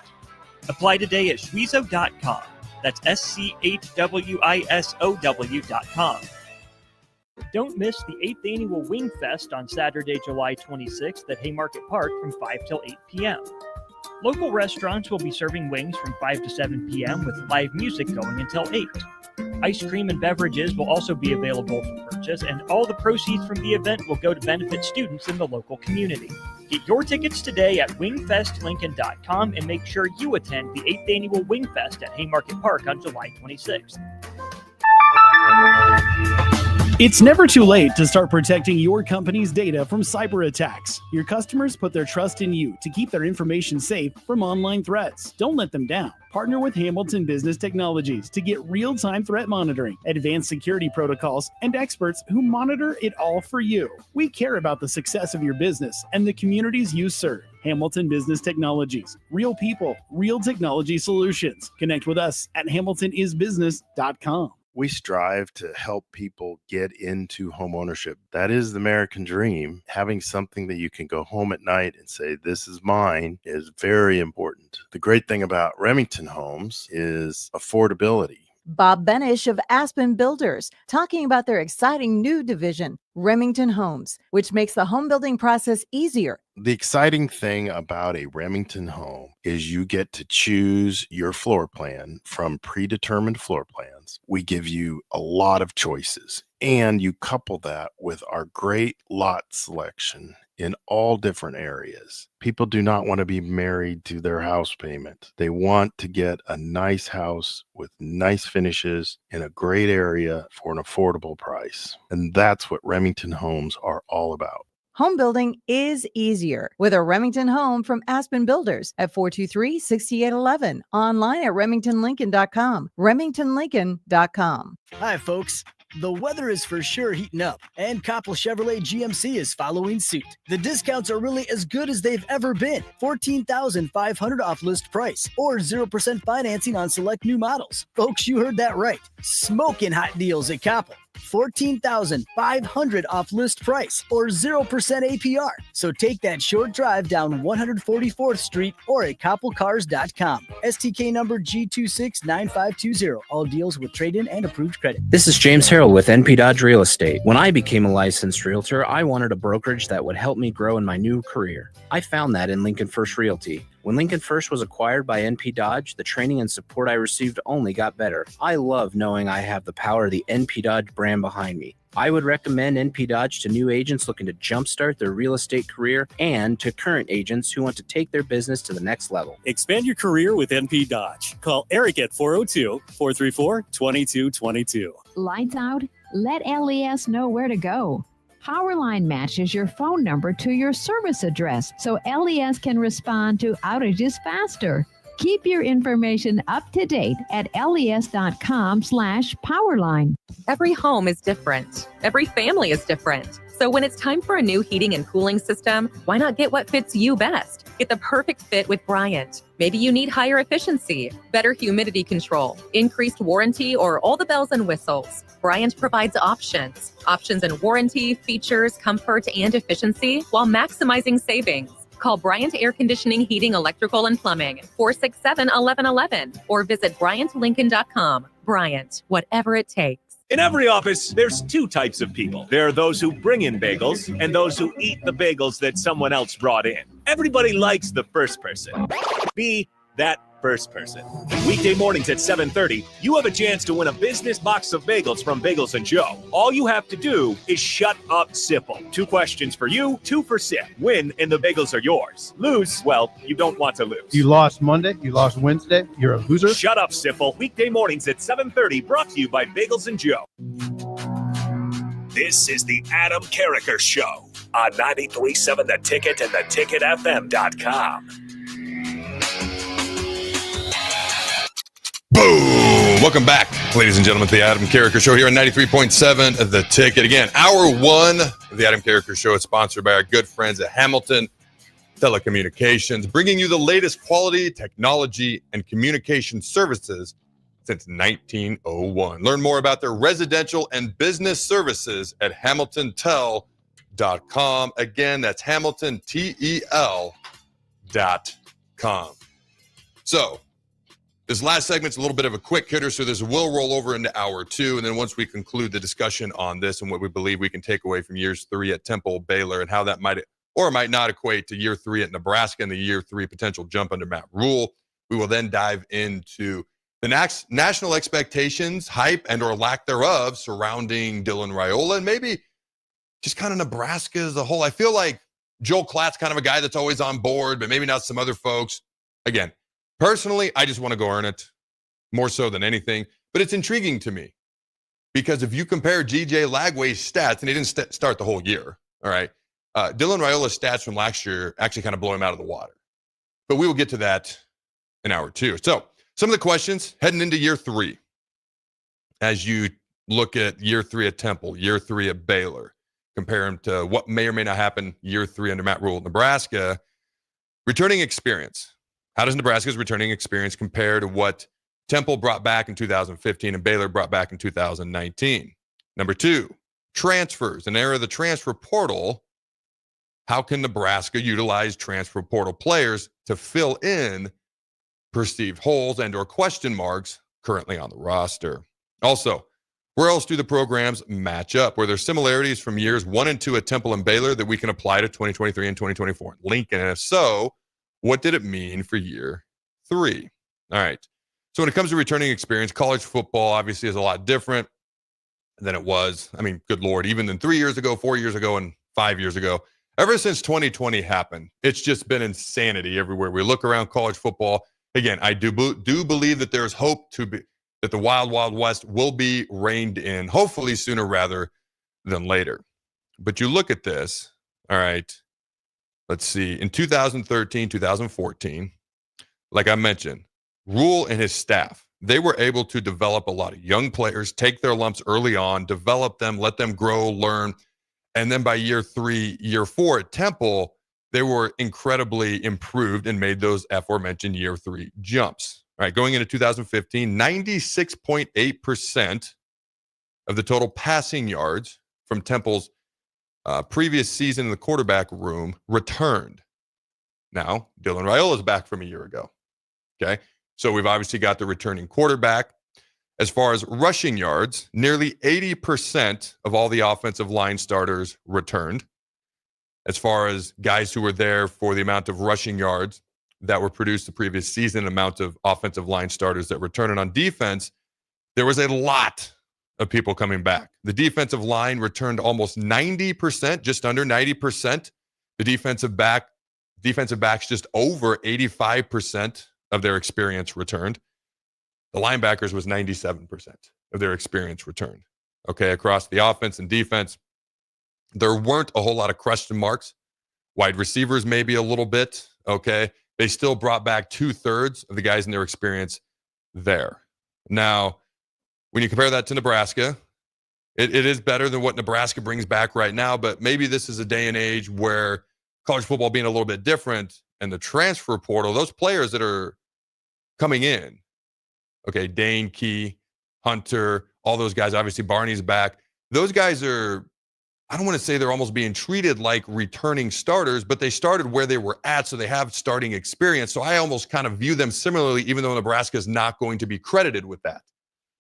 Apply today at shwezo.com. That's SCHWISOW.com. Don't miss the 8th Annual Wing Fest on Saturday, July 26th at Haymarket Park from 5 till 8 p.m. Local restaurants will be serving wings from 5 to 7 p.m. with live music going until 8. Ice cream and beverages will also be available for purchase, and all the proceeds from the event will go to benefit students in the local community. Get your tickets today at wingfestlincoln.com and make sure you attend the 8th Annual Wing Fest at Haymarket Park on July 26th. It's never too late to start protecting your company's data from cyber attacks. Your customers put their trust in you to keep their information safe from online threats. Don't let them down. Partner with Hamilton Business Technologies to get real-time threat monitoring, advanced security protocols, and experts who monitor it all for you. We care about the success of your business and the communities you serve. Hamilton Business Technologies. Real people, real technology solutions. Connect with us at hamiltonisbusiness.com. We strive to help people get into home ownership. That is the American dream. Having something that you can go home at night and say, this is mine, is very important. The great thing about Remington Homes is affordability. Bob Benish of Aspen Builders, talking about their exciting new division, Remington Homes, which makes the home building process easier. The exciting thing about a Remington home is you get to choose your floor plan from predetermined floor plans. We give you a lot of choices, and you couple that with our great lot selection in all different areas. People do not want to be married to their house payment. They want to get a nice house with nice finishes in a great area for an affordable price. And that's what Remington Homes are all about. Home building is easier with a Remington home from Aspen Builders at 423-6811. Online at remingtonlincoln.com. remingtonlincoln.com. Hi, folks. The weather is for sure heating up, and Coppel Chevrolet GMC is following suit. The discounts are really as good as they've ever been. $14,500 off list price, or 0% financing on select new models. Folks, you heard that right. Smoking hot deals at Coppel. $14,500 off list price, or 0% APR. So take that short drive down 144th Street or at koppelcars.com. STK number G269520. All deals with trade-in and approved credit. This is James Harrell with NP Dodge Real Estate. When I became a licensed realtor, I wanted a brokerage that would help me grow in my new career. I found that in Lincoln First Realty. When Lincoln First was acquired by NP Dodge, the training and support I received only got better. I love knowing I have the power of the NP Dodge brand behind me. I would recommend NP Dodge to new agents looking to jumpstart their real estate career and to current agents who want to take their business to the next level. Expand your career with NP Dodge. Call Eric at 402-434-2222. Lights out? Let LES know where to go. Powerline matches your phone number to your service address so LES can respond to outages faster. Keep your information up to date at les.com/powerline. Every home is different. Every family is different. So when it's time for a new heating and cooling system, why not get what fits you best? Get the perfect fit with Bryant. Maybe you need higher efficiency, better humidity control, increased warranty, or all the bells and whistles. Bryant provides options in warranty, features, comfort, and efficiency while maximizing savings. Call Bryant Air Conditioning, Heating, Electrical, and Plumbing, 467-1111, or visit BryantLincoln.com. Bryant, whatever it takes. In every office, there's two types of people. There are those who bring in bagels and those who eat the bagels that someone else brought in. Everybody likes the first person. Be that first person. Weekday mornings at 7:30, you have a chance to win a business box of bagels from Bagels & Joe. All you have to do is shut up, Sipple. 2 questions for you, 2 for Sip. Win, and the bagels are yours. Lose, well, you don't want to lose. You lost Monday, you lost Wednesday, you're a loser. Shut up, Sipple. Weekday mornings at 7:30, brought to you by Bagels & Joe. This is the Adam Carriker Show on 93.7 The Ticket and theticketfm.com. Boom! Welcome back, ladies and gentlemen, to the Adam Carriker Show here on 93.7 The Ticket. Again, hour 1 of the Adam Carriker Show is sponsored by our good friends at Hamilton Telecommunications, bringing you the latest quality technology and communication services since 1901. Learn more about their residential and business services at hamiltontel.com. Again, that's hamiltontel.com. So, This last segment's a little bit of a quick hitter, so this will roll over into hour 2. And then once we conclude the discussion on this and what we believe we can take away from years 3 at Temple, Baylor, and how that might or might not equate to year 3 at Nebraska and the year 3 potential jump under Matt Rule, we will then dive into the national expectations, hype, and or lack thereof surrounding Dylan Raiola and maybe just kind of Nebraska as a whole. I feel like Joel Klatt's kind of a guy that's always on board, but maybe not some other folks. Again, personally, I just want to go earn it more so than anything. But it's intriguing to me because if you compare G.J. Lagway's stats, and he didn't start the whole year, all right, Dylan Raiola's stats from last year actually kind of blow him out of the water. But we will get to that in hour 2. So some of the questions heading into year 3 as you look at year 3 at Temple, year 3 at Baylor, compare them to what may or may not happen year 3 under Matt Rule at Nebraska. Returning experience. How does Nebraska's returning experience compare to what Temple brought back in 2015 and Baylor brought back in 2019? Number 2, transfers. An era of the transfer portal. How can Nebraska utilize transfer portal players to fill in perceived holes and or question marks currently on the roster? Also, where else do the programs match up? Were there similarities from years 1 and 2 at Temple and Baylor that we can apply to 2023 and 2024 in Lincoln? And if so, what did it mean for year 3? All right. So when it comes to returning experience, college football obviously is a lot different than it was. I mean, good Lord, even than 3 years ago, 4 years ago, and 5 years ago. Ever since 2020 happened, it's just been insanity everywhere. We look around college football. Again, I do believe that there's hope that the Wild Wild West will be reined in, hopefully sooner rather than later. But you look at this, all right, let's see, in 2013, 2014, like I mentioned, Rule and his staff, they were able to develop a lot of young players, take their lumps early on, develop them, let them grow, learn. And then by year 3, year 4 at Temple, they were incredibly improved and made those aforementioned year 3 jumps. All right, going into 2015, 96.8% of the total passing yards from Temple's previous season in the quarterback room returned. Now, Dylan Raiola is back from a year ago. Okay, so we've obviously got the returning quarterback. As far as rushing yards, nearly 80% of all the offensive line starters returned. As far as guys who were there for the amount of rushing yards that were produced the previous season, amount of offensive line starters that returned. And on defense, there was a lot of people coming back. The defensive line returned almost 90%, just under 90%. The defensive backs just over 85% of their experience returned. The linebackers was 97% of their experience returned. Okay, across the offense and defense, there weren't a whole lot of question marks. Wide receivers, maybe a little bit. Okay, they still brought back 2/3 of the guys in their experience there. Now, when you compare that to Nebraska, it is better than what Nebraska brings back right now, but maybe this is a day and age where college football being a little bit different and the transfer portal, those players that are coming in, okay, Dane Key, Hunter, all those guys, obviously Barney's back. Those guys are, I don't want to say they're almost being treated like returning starters, but they started where they were at, so they have starting experience. So I almost kind of view them similarly, even though Nebraska is not going to be credited with that.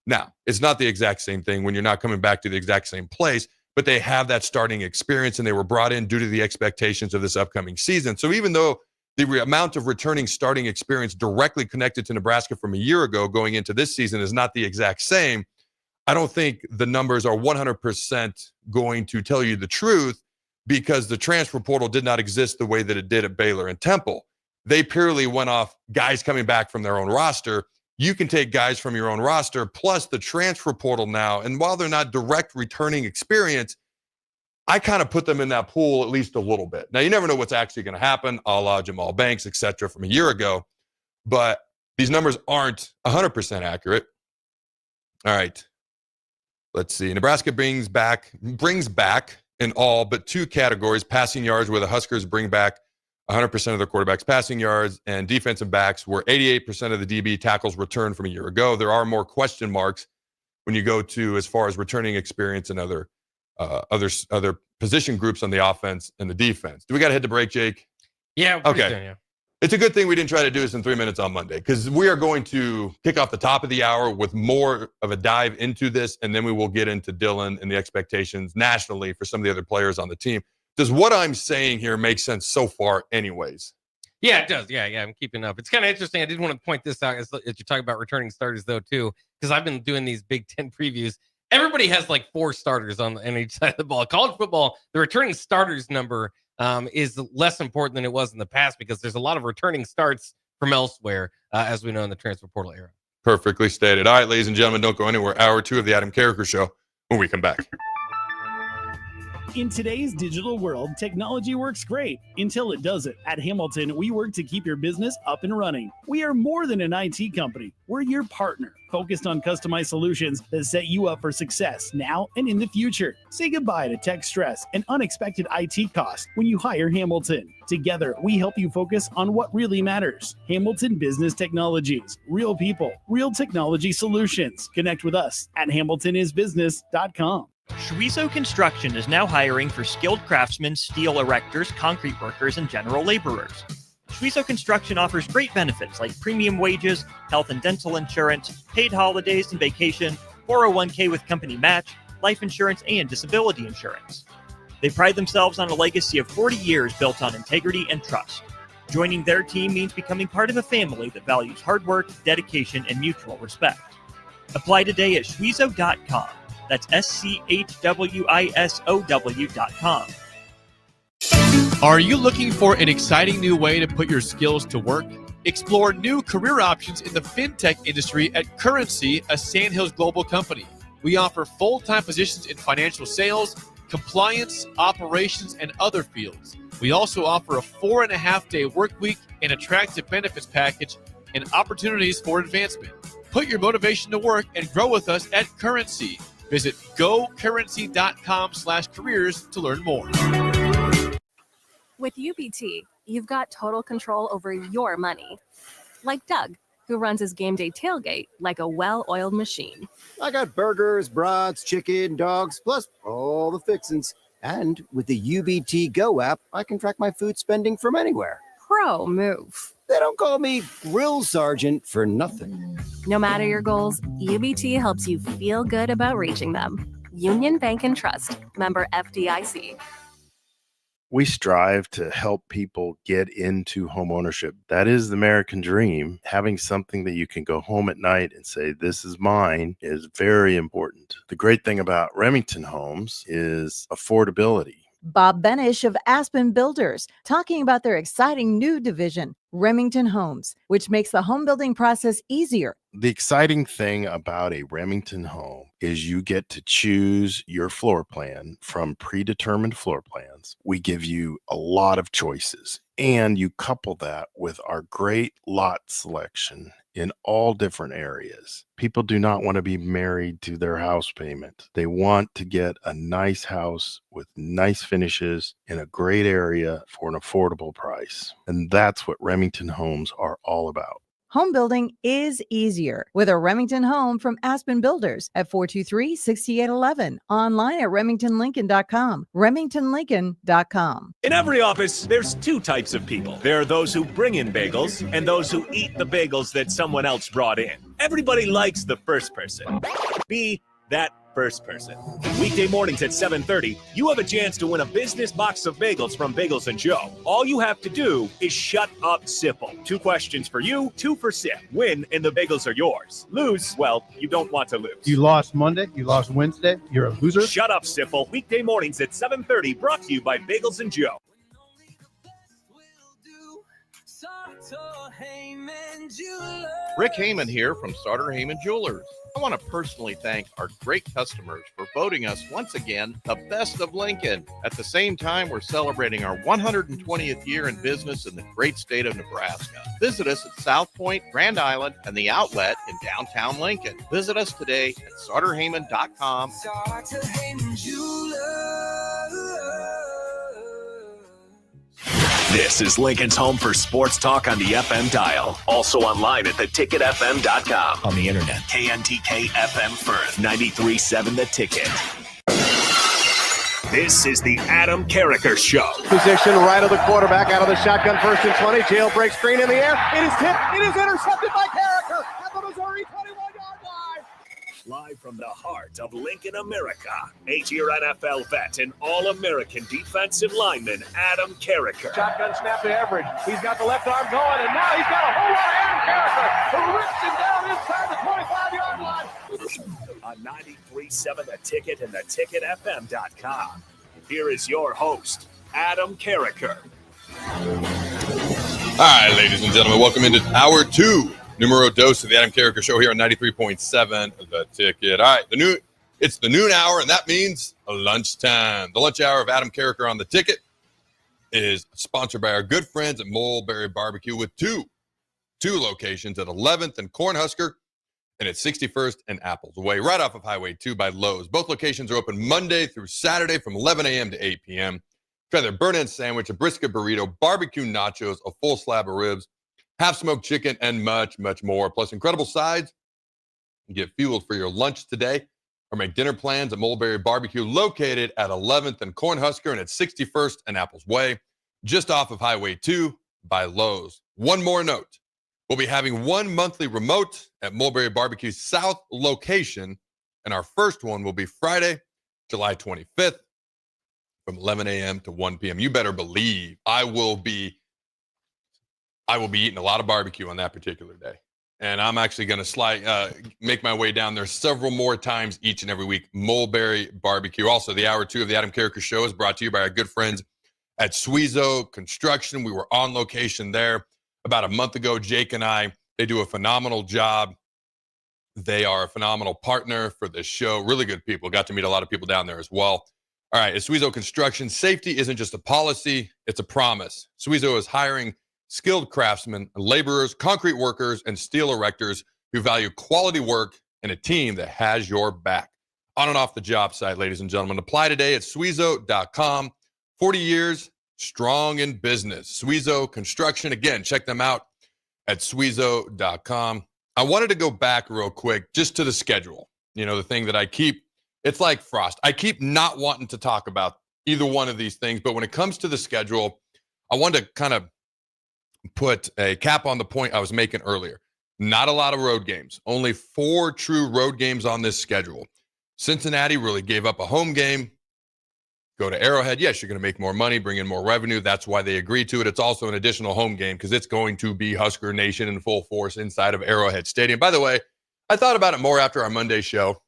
Now, it's not the exact same thing when you're not coming back to the exact same place, but they have that starting experience, and they were brought in due to the expectations of this upcoming season. So even though the amount of returning starting experience directly connected to Nebraska from a year ago going into this season is not the exact same, I don't think the numbers are 100% going to tell you the truth, because the transfer portal did not exist the way that it did at Baylor and Temple. They purely went off guys coming back from their own roster. You can take guys from your own roster plus the transfer portal now. And while they're not direct returning experience, I kind of put them in that pool at least a little bit. Now, you never know what's actually going to happen, a la Jamal Banks, et cetera, from a year ago. But these numbers aren't 100% accurate. All right. Let's see. Nebraska brings back in all but 2 categories, passing yards, where the Huskers bring back 100% of their quarterbacks' passing yards, and defensive backs, where 88% of the DB tackles returned from a year ago. There are more question marks when you go to as far as returning experience and other position groups on the offense and the defense. Do we got to hit the break, Jake? Yeah. Okay. Soon, yeah. It's a good thing we didn't try to do this in 3 minutes on Monday, because we are going to kick off the top of the hour with more of a dive into this, and then we will get into Dylan and the expectations nationally for some of the other players on the team. Does what I'm saying here make sense so far anyways? Yeah, it does. Yeah, I'm keeping up. It's kind of interesting. I did want to point this out as you talk about returning starters, though, too, because I've been doing these Big Ten previews. Everybody has like 4 starters on each side of the ball. College football, the returning starters number is less important than it was in the past because there's a lot of returning starts from elsewhere, as we know in the transfer portal era. Perfectly stated. All right, ladies and gentlemen, don't go anywhere. Hour 2 of the Adam Carriker Show when we come back. In today's digital world, technology works great until it doesn't. At Hamilton, we work to keep your business up and running. We are more than an IT company. We're your partner, focused on customized solutions that set you up for success now and in the future. Say goodbye to tech stress and unexpected IT costs when you hire Hamilton. Together, we help you focus on what really matters. Hamilton Business Technologies. Real people, real technology solutions. Connect with us at hamiltonisbusiness.com. Schweizo Construction is now hiring for skilled craftsmen, steel erectors, concrete workers, and general laborers. Schweizo Construction offers great benefits like premium wages, health and dental insurance, paid holidays and vacation, 401k with company match, life insurance, and disability insurance. They pride themselves on a legacy of 40 years built on integrity and trust. Joining their team means becoming part of a family that values hard work, dedication, and mutual respect. Apply today at schweizo.com. That's schwisow.com. Are you looking for an exciting new way to put your skills to work? Explore new career options in the fintech industry at Currency, a Sandhills global company. We offer full-time positions in financial sales, compliance, operations, and other fields. We also offer a 4.5-day work week, an attractive benefits package, and opportunities for advancement. Put your motivation to work and grow with us at Currency. Visit gocurrency.com/careers to learn more. With UBT, you've got total control over your money. Like Doug, who runs his game day tailgate like a well-oiled machine. I got burgers, brats, chicken, dogs, plus all the fixins. And with the UBT Go app, I can track my food spending from anywhere. Pro move. They don't call me Grill Sergeant for nothing. No matter your goals, UBT helps you feel good about reaching them. Union Bank and Trust, member FDIC. We strive to help people get into home ownership. That is the American dream. Having something that you can go home at night and say, this is mine, is very important. The great thing about Remington Homes is affordability. Bob Benish of Aspen Builders, talking about their exciting new division, Remington Homes, which makes the home building process easier. The exciting thing about a Remington home is you get to choose your floor plan from predetermined floor plans. We give you a lot of choices, and you couple that with our great lot selection in all different areas. People do not want to be married to their house payment. They want to get a nice house with nice finishes in a great area for an affordable price. And that's what Remington Homes are all about. Home building is easier with a Remington home from Aspen Builders at 423-6811. Online at remingtonlincoln.com. remingtonlincoln.com. In every office, there's 2 types of people. There are those who bring in bagels and those who eat the bagels that someone else brought in. Everybody likes the first person. Be that first person. Weekday mornings at 7:30, you have a chance to win a business box of bagels from Bagels & Joe. All you have to do is shut up, Sipple. 2 questions for you, 2 for Sip. Win, and the bagels are yours. Lose, well, you don't want to lose. You lost Monday, you lost Wednesday, you're a loser. Shut up, Sipple. Weekday mornings at 7:30, brought to you by Bagels & Joe. Rick Heyman here from Starter Heyman Jewelers. I want to personally thank our great customers for voting us once again the best of Lincoln. At the same time, we're celebrating our 120th year in business in the great state of Nebraska. Visit us at South Point, Grand Island, and the Outlet in downtown Lincoln. Visit us today at StarterHeyman.com. Starter Heyman Jewelers. This is Lincoln's home for sports talk on the FM dial. Also online at theticketfm.com. On the internet, KNTK FM Firth, 93.7 The Ticket. This is the Adam Carriker Show. Position right of the quarterback, out of the shotgun, 1st and 20. Jailbreak screen in the air. It is tipped. It is intercepted by Carriker at the Missouri 21-yard line. Live from the heart of Lincoln, America, 8-year NFL vet and All-American defensive lineman Adam Carriker. Shotgun snap to Everidge. He's got the left arm going, and now he's got a whole lot of Adam Carriker who rips him down inside the 25-yard line. On 93.7 The Ticket and theticketfm.com. Here is your host, Adam Carriker. All right, ladies and gentlemen, welcome into hour 2, numero dos of the Adam Carriker Show here on 93.7 The Ticket. All right, it's the noon hour, and that means lunchtime. The lunch hour of Adam Carriker on The Ticket is sponsored by our good friends at Mulberry Barbecue with two locations at 11th and Cornhusker and at 61st and Apples Way, right off of Highway 2 by Lowe's. Both locations are open Monday through Saturday from 11 a.m. to 8 p.m. Try their burnt-end sandwich, a brisket burrito, barbecue nachos, a full slab of ribs, half-smoked chicken, and much, much more. Plus incredible sides. You get fueled for your lunch today or make dinner plans at Mulberry Barbecue, located at 11th and Cornhusker and at 61st and Apples Way, just off of Highway 2 by Lowe's. One more note. We'll be having one monthly remote at Mulberry Barbecue's South location, and our first one will be Friday, July 25th from 11 a.m. to 1 p.m. You better believe I will be eating a lot of barbecue on that particular day. And I'm actually going to make my way down there several more times each and every week. Mulberry Barbecue. Also, the hour 2 of the Adam Carriker Show is brought to you by our good friends at Suizo Construction. We were on location there about a month ago. Jake and I, they do a phenomenal job. They are a phenomenal partner for this show. Really good people. Got to meet a lot of people down there as well. All right, at Suizo Construction, safety isn't just a policy, it's a promise. Suizo is hiring skilled craftsmen, laborers, concrete workers, and steel erectors who value quality work and a team that has your back. On and off the job site, ladies and gentlemen. Apply today at Suizo.com. 40 years, strong in business. Suizo Construction. Again, check them out at Suizo.com. I wanted to go back real quick just to the schedule. You know, the thing that it's like frost. I keep not wanting to talk about either one of these things, but when it comes to the schedule, I wanted to kind of put a cap on the point I was making earlier. Not a lot of road games. Only 4 true road games on this schedule. Cincinnati really gave up a home game. Go to Arrowhead. Yes, you're going to make more money, bring in more revenue. That's why they agreed to it. It's also an additional home game because it's going to be Husker Nation in full force inside of Arrowhead Stadium. By the way, I thought about it more after our Monday show.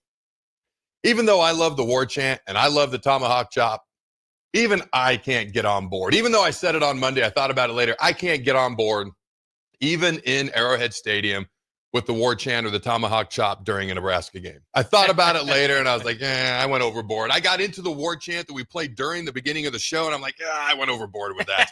Even though I love the war chant and I love the tomahawk chop, even I can't get on board. Even though I said it on Monday, I thought about it later. I can't get on board, even in Arrowhead Stadium, with the war chant or the tomahawk chop during a Nebraska game. I thought about it later, and I was like, I went overboard. I got into the war chant that we played during the beginning of the show, and I'm like, I went overboard with that.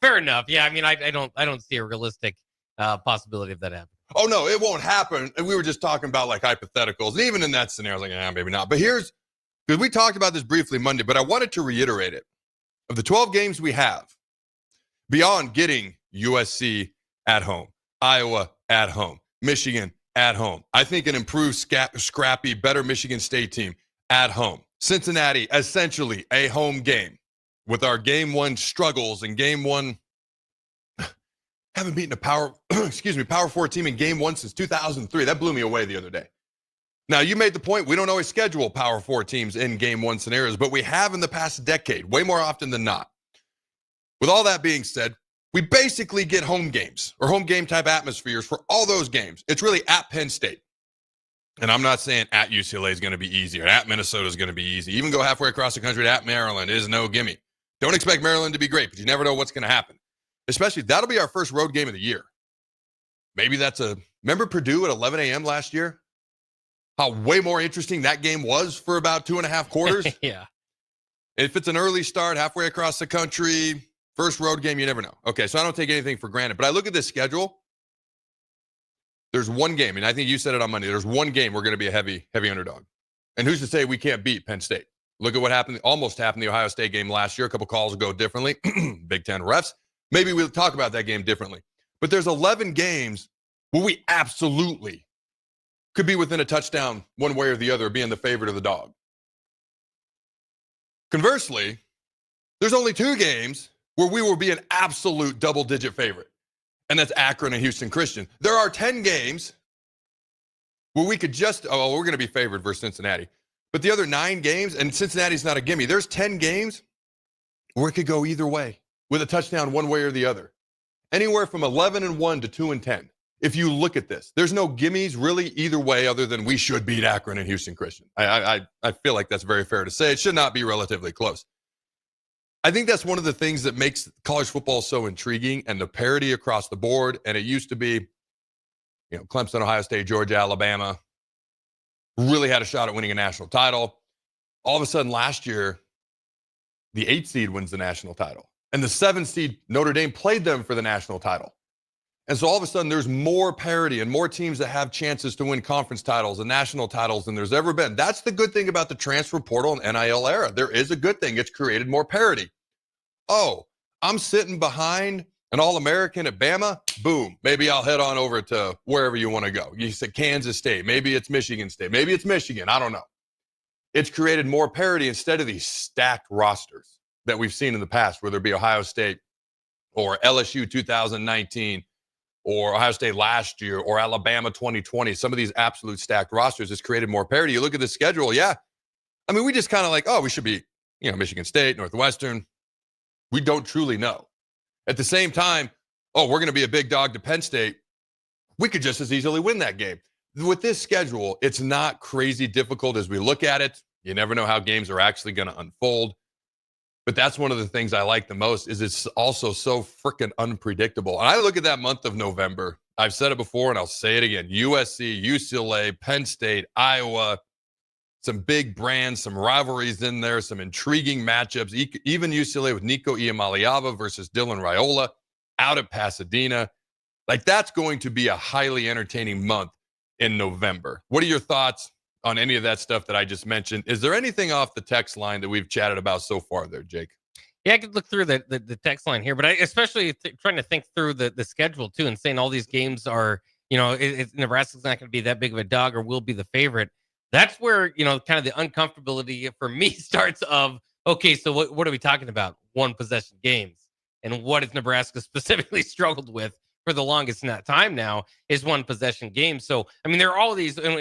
Fair enough. Yeah, I mean, I don't see a realistic possibility of that happening. Oh, no, it won't happen. And we were just talking about, like, hypotheticals. And even in that scenario, I was like, maybe not. But because we talked about this briefly Monday, but I wanted to reiterate it. Of the 12 games we have, beyond getting USC at home, Iowa at home, Michigan at home, I think an improved, scrappy, better Michigan State team at home, Cincinnati, essentially a home game with our game 1 struggles and game 1, haven't beaten a Power 4 team in game 1 since 2003. That blew me away the other day. Now, you made the point, we don't always schedule Power 4 teams in game 1 scenarios, but we have in the past decade, way more often than not. With all that being said, we basically get home games or home game type atmospheres for all those games. It's really at Penn State. And I'm not saying at UCLA is going to be easy or at Minnesota is going to be easy. Even go halfway across the country to at Maryland is no gimme. Don't expect Maryland to be great, but you never know what's going to happen. Especially, that'll be our first road game of the year. Maybe remember Purdue at 11 a.m. last year? How way more interesting that game was for about 2.5 quarters? Yeah. If it's an early start, halfway across the country, first road game, you never know. Okay, so I don't take anything for granted. But I look at this schedule. There's one game, and I think you said it on Monday. There's one game we're going to be a heavy underdog. And who's to say we can't beat Penn State? Look at what almost happened in the Ohio State game last year. A couple calls go differently. Big Ten refs. Maybe we'll talk about that game differently. But there's 11 games where we absolutely could be within a touchdown one way or the other, being the favorite of the dog. Conversely, there's only 2 games where we will be an absolute double-digit favorite, and that's Akron and Houston Christian. There are 10 games where we could just, we're going to be favored versus Cincinnati. But the other 9 games, and Cincinnati's not a gimme, there's 10 games where it could go either way with a touchdown one way or the other. Anywhere from 11-1 to 2-10. If you look at this, there's no gimmies really either way other than we should beat Akron and Houston Christian. I feel like that's very fair to say. It should not be relatively close. I think that's one of the things that makes college football so intriguing, and the parity across the board. And it used to be, Clemson, Ohio State, Georgia, Alabama really had a shot at winning a national title. All of a sudden last year, the 8 seed wins the national title, and the 7 seed Notre Dame played them for the national title. And so all of a sudden there's more parity and more teams that have chances to win conference titles and national titles than there's ever been. That's the good thing about the transfer portal and NIL era. There is a good thing. It's created more parity. Oh, I'm sitting behind an All-American at Bama. Boom. Maybe I'll head on over to wherever you want to go. You said Kansas State. Maybe it's Michigan State. Maybe it's Michigan. I don't know. It's created more parity instead of these stacked rosters that we've seen in the past, whether it be Ohio State or LSU 2019 or Ohio State last year or Alabama 2020. Some of these absolute stacked rosters has created more parity. You look at the schedule, yeah. I mean, we just kind of like, we should be, Michigan State, Northwestern. We don't truly know. At the same time, we're going to be a big dog to Penn State. We could just as easily win that game. With this schedule, it's not crazy difficult as we look at it. You never know how games are actually going to unfold. But that's one of the things I like the most is it's also so freaking unpredictable. And I look at that month of November. I've said it before and I'll say it again. USC, UCLA, Penn State, Iowa, some big brands, some rivalries in there, some intriguing matchups. Even UCLA with Nico Iamaleava versus Dylan Raiola out at Pasadena. Like, that's going to be a highly entertaining month in November. What are your thoughts on any of that stuff that I just mentioned? Is there anything off the text line that we've chatted about so far there, Jake? Yeah, I could look through the text line here, but I especially trying to think through the schedule too, and saying all these games are, Nebraska's not going to be that big of a dog or will be the favorite. That's where, kind of the uncomfortability for me starts of, okay, so what are we talking about? 1 possession games. And what has Nebraska specifically struggled with for the longest time now is 1 possession game. So, I mean, there are all these, and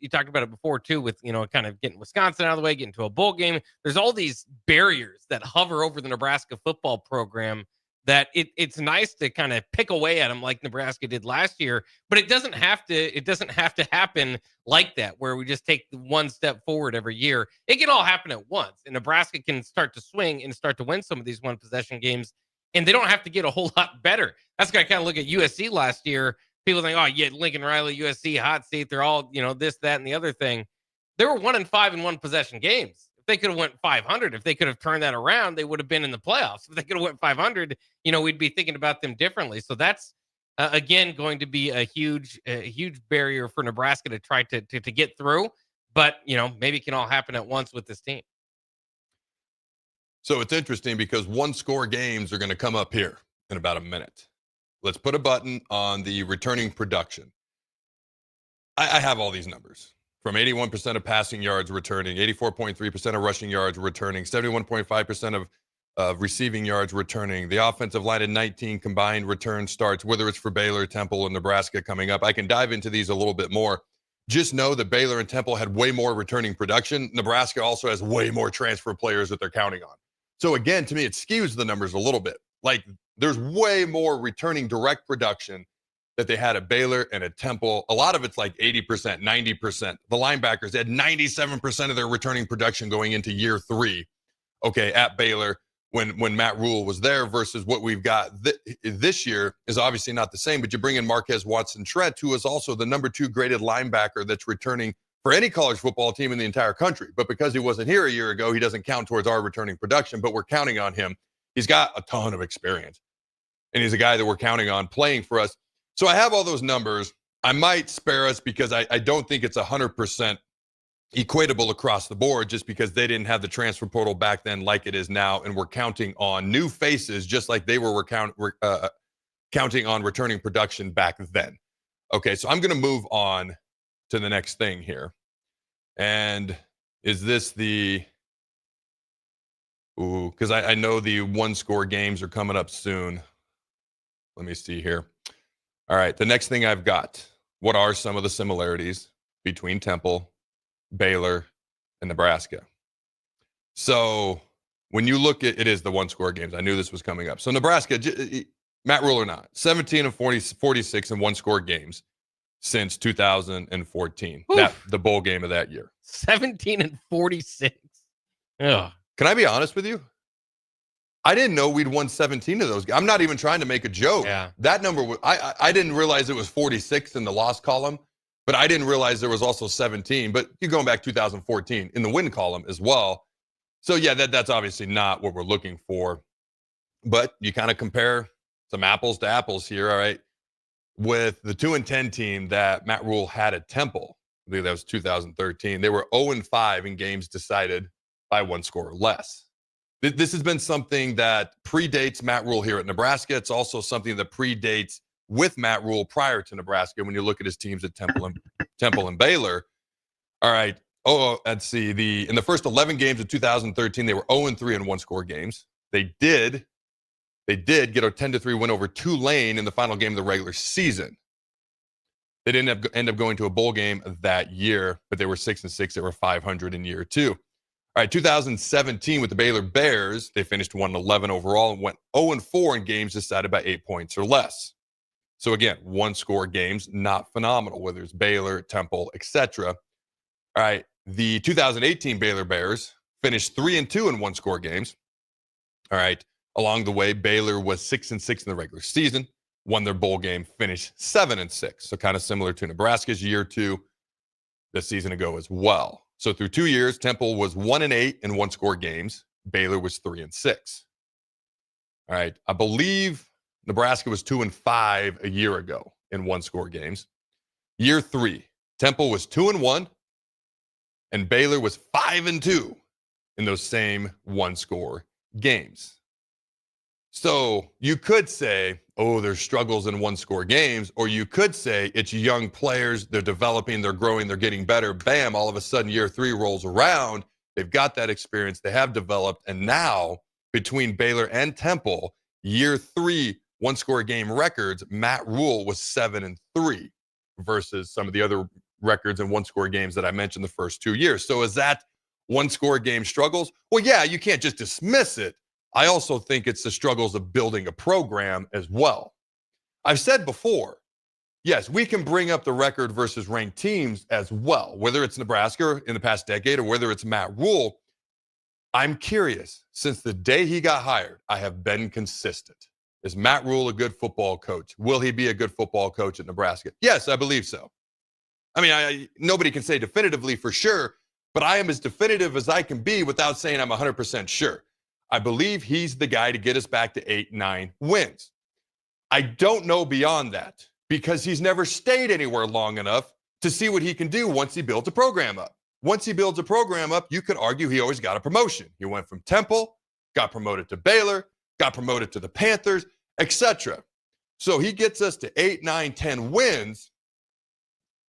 you talked about it before too, with, kind of getting Wisconsin out of the way, getting to a bowl game. There's all these barriers that hover over the Nebraska football program that it's nice to kind of pick away at them like Nebraska did last year, but it doesn't have to happen like that, where we just take 1 step forward every year. It can all happen at once, and Nebraska can start to swing and start to win some of these 1 possession games, and they don't have to get a whole lot better. That's got to kind of look at USC last year. People think, Lincoln Riley, USC, hot state. They're all, this, that, and the other thing. They were 1-5 in 1 possession games. If they could have went 500, if they could have turned that around, they would have been in the playoffs. If they could have went 500, we'd be thinking about them differently. So that's, again, going to be a huge barrier for Nebraska to try to get through. But, maybe it can all happen at once with this team. So it's interesting because 1-score games are going to come up here in about a minute. Let's put a button on the returning production. I have all these numbers. From 81% of passing yards returning, 84.3% of rushing yards returning, 71.5% of receiving yards returning. The offensive line at 19 combined return starts, whether it's for Baylor, Temple, and Nebraska coming up. I can dive into these a little bit more. Just know that Baylor and Temple had way more returning production. Nebraska also has way more transfer players that they're counting on. So again, to me, it skews the numbers a little bit. Like, there's way more returning direct production that they had at Baylor and at Temple. A lot of it's like 80%, 90%. The linebackers had 97% of their returning production going into year 3, at Baylor when Matt Rule was there, versus what we've got this year is obviously not the same. But you bring in Marquez Watson-Trent, who is also the number 2 graded linebacker that's returning for any college football team in the entire country. But because he wasn't here a year ago, he doesn't count towards our returning production, but we're counting on him. He's got a ton of experience, and he's a guy that we're counting on playing for us. So I have all those numbers. I might spare us because I don't think it's 100% equatable across the board, just because they didn't have the transfer portal back then like it is now, and we're counting on new faces just like they were counting on returning production back then. Okay, so I'm going to move on to the next thing here. And is this the Ooh, because I know the one-score games are coming up soon. Let me see here. All right, the next thing I've got. What are some of the similarities between Temple, Baylor, and Nebraska? So when you look at it, is the one-score games. I knew this was coming up. So Nebraska, Matt Rule or not, 17 and 46 in one-score games since 2014. That the bowl game of that year. 17 and 46. Ugh. Can I be honest with you? I didn't know we'd won 17 of those. I'm not even trying to make a joke. Yeah. That number, I didn't realize it was 46 in the loss column, but I didn't realize there was also 17. But you're going back 2014 in the win column as well. So, yeah, that's obviously not what we're looking for. But you kind of compare some apples to apples here, all right, with the 2-10 team that Matt Rule had at Temple. I believe that was 2013. They were 0-5 in games decided by one score or less. This has been something that predates Matt Rule here at Nebraska. It's also something that predates with Matt Rule prior to Nebraska when you look at his teams at Temple and Baylor. All right. Oh, let's see. In the first 11 games of 2013, they were 0-3 in one-score games. They did get a 10-3 win over Tulane in the final game of the regular season. They didn't end up going to a bowl game that year, but they were 6-6. They were 500 in year two. All right, 2017 with the Baylor Bears, they finished 1-11 overall and went 0-4 in games decided by 8 points or less. So again, one-score games, not phenomenal, whether it's Baylor, Temple, etc. All right, the 2018 Baylor Bears finished 3-2 in one-score games. All right, along the way, Baylor was 6-6 in the regular season, won their bowl game, finished 7-6. So kind of similar to Nebraska's year two this season ago as well. So through 2 years, Temple was 1-8 in one-score games. Baylor was 3-6. All right. I believe Nebraska was 2-5 a year ago in one-score games. Year three, Temple was 2-1, and Baylor was 5-2 in those same one-score games. So you could say, oh, there's struggles in one-score games, or you could say it's young players, they're developing, they're growing, they're getting better. Bam, all of a sudden year three rolls around. They've got that experience, they have developed, and now between Baylor and Temple, year three one-score game records, Matt Rule was 7-3 versus some of the other records in one-score games that I mentioned the first 2 years. So is that one-score game struggles? Well, yeah, you can't just dismiss it. I also think it's the struggles of building a program as well. I've said before, yes, we can bring up the record versus ranked teams as well, whether it's Nebraska in the past decade or whether it's Matt Rule. I'm curious, since the day he got hired, I have been consistent. Is Matt Rule a good football coach? Will he be a good football coach at Nebraska? Yes, I believe so. I mean, nobody can say definitively for sure, but I am as definitive as I can be without saying I'm 100% sure. I believe he's the guy to get us back to 8-9 wins. I don't know beyond that because he's never stayed anywhere long enough to see what he can do once he builds a program up. Once he builds a program up, you could argue he always got a promotion. He went from Temple, got promoted to Baylor, got promoted to the Panthers, etc. So he gets us to 8, 9, 10 wins.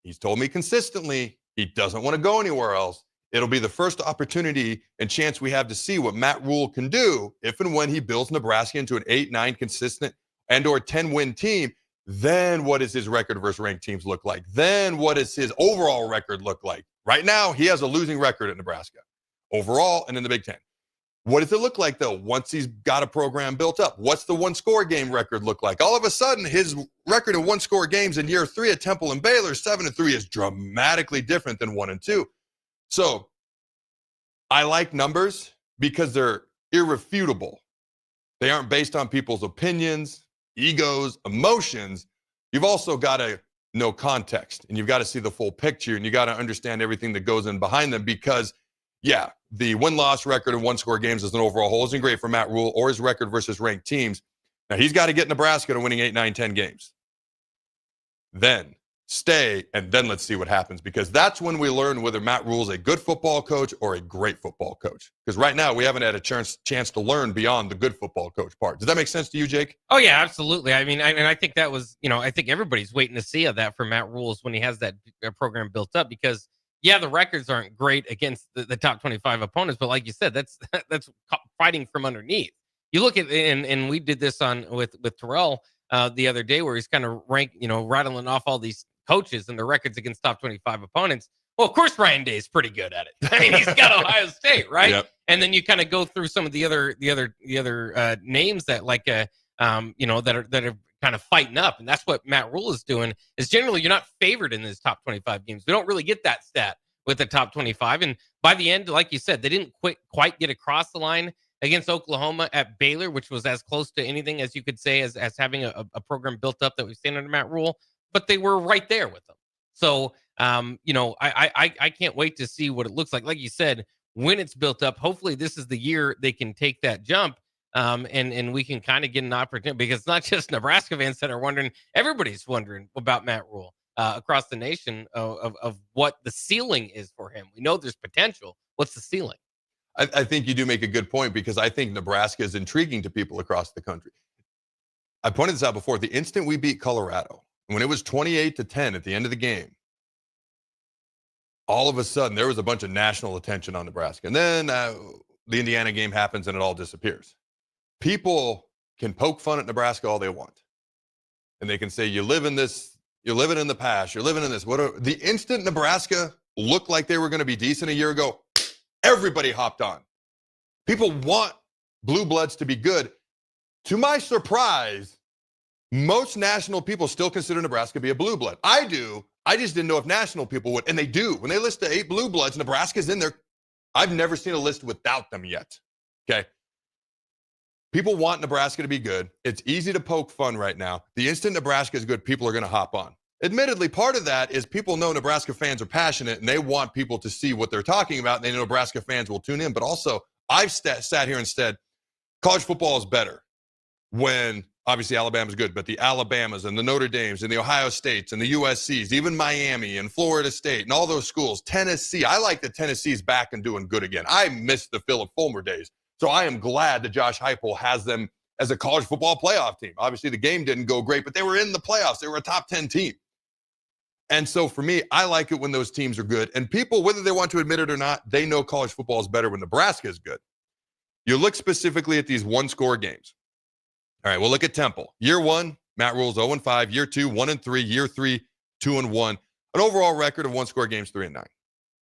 He's told me consistently he doesn't want to go anywhere else. It'll be the first opportunity and chance we have to see what Matt Rule can do if and when he builds Nebraska into an 8-9 consistent and or 10-win team. Then what does his record versus ranked teams look like? Then what does his overall record look like? Right now, he has a losing record at Nebraska overall and in the Big Ten. What does it look like, though, once he's got a program built up? What's the one-score game record look like? All of a sudden, his record in one-score games in year three at Temple and Baylor, 7-3, is dramatically different than 1-2. So I like numbers because they're irrefutable. They aren't based on people's opinions, egos, emotions. You've also got to know context, and you've got to see the full picture, and you got to understand everything that goes in behind them because, yeah, the win-loss record in one-score games as an overall whole isn't great for Matt Rule or his record versus ranked teams. Now, he's got to get Nebraska to winning 8, 9, 10 games. Then stay, and then let's see what happens because that's when we learn whether Matt Rule's a good football coach or a great football coach. Because right now, we haven't had a chance to learn beyond the good football coach part. Does that make sense to you, Jake? Oh, yeah, absolutely. I mean, I think that was, I think everybody's waiting to see of that for Matt Rule when he has that program built up because, yeah, the records aren't great against the top 25 opponents, but like you said, that's fighting from underneath. You look at, and we did this on with Terrell the other day, where he's kind of rattling off all these coaches and their records against top 25 opponents. Well, of course, Ryan Day is pretty good at it. I mean, he's got Ohio State, right? Yep. And then you kind of go through some of the other names that that are kind of fighting up, and that's what Matt Rule is doing. Is generally you're not favored in these top 25 games. We don't really get that stat with the top 25, and by the end, like you said, they didn't quite get across the line against Oklahoma at Baylor, which was as close to anything as you could say as having a program built up that we've seen under Matt Rule, but they were right there with them. So, I can't wait to see what it looks like. Like you said, when it's built up, hopefully this is the year they can take that jump, and we can kind of get an opportunity, because it's not just Nebraska fans that are wondering. Everybody's wondering about Matt Rule across the nation of what the ceiling is for him. We know there's potential. What's the ceiling? I think you do make a good point, because I think Nebraska is intriguing to people across the country. I pointed this out before. The instant we beat Colorado, when it was 28-10 at the end of the game, all of a sudden there was a bunch of national attention on Nebraska. And then the Indiana game happens and it all disappears. People can poke fun at Nebraska all they want. And they can say, you're living in the past, you're living in this. The instant Nebraska looked like they were going to be decent a year ago, everybody hopped on. People want blue bloods to be good. To my surprise, most national people still consider Nebraska to be a blue blood. I do. I just didn't know if national people would. And they do. When they list the 8 blue bloods, Nebraska's in there. I've never seen a list without them yet. Okay. People want Nebraska to be good. It's easy to poke fun right now. The instant Nebraska is good, people are going to hop on. Admittedly, part of that is people know Nebraska fans are passionate and they want people to see what they're talking about. And they know Nebraska fans will tune in. But also, I've sat here and said, college football is better when obviously Alabama's good, but the Alabamas and the Notre Dames and the Ohio States and the USCs, even Miami and Florida State and all those schools, Tennessee. I like that Tennessee's back and doing good again. I miss the Philip Fulmer days. So I am glad that Josh Heupel has them as a college football playoff team. Obviously, the game didn't go great, but they were in the playoffs. They were a top 10 team. And so for me, I like it when those teams are good. And people, whether they want to admit it or not, they know college football is better when Nebraska is good. You look specifically at these one-score games. All right, we'll look at Temple. Year 1, Matt Rule's 0-5. Year 2, 1-3. Year 3, 2-1. An overall record of one-score games, 3-9.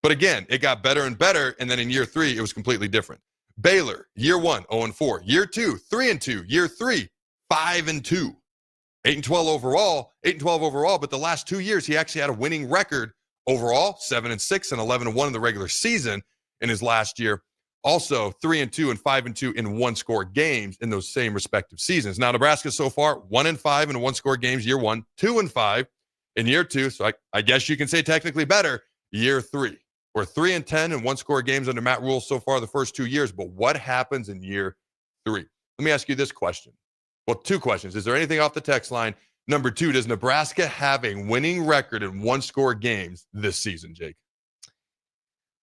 But again, it got better and better, and then in year 3, it was completely different. Baylor, year 1, 0-4. Year 2, 3-2. Year 3, 5-2. 8-12 overall, 8-12 overall, but the last 2 years, he actually had a winning record overall, 7-6 and 11-1 in the regular season in his last year. Also, 3-2 and 5-2 in one-score games in those same respective seasons. Now, Nebraska so far, 1-5 in one-score games year 1, 2-5 in year 2. So I guess you can say technically better year 3. We're 3-10 in one-score games under Matt Rule so far the first 2 years. But what happens in year 3? Let me ask you this question. Well, 2 questions. Is there anything off the text line? Number 2, does Nebraska have a winning record in one-score games this season, Jake?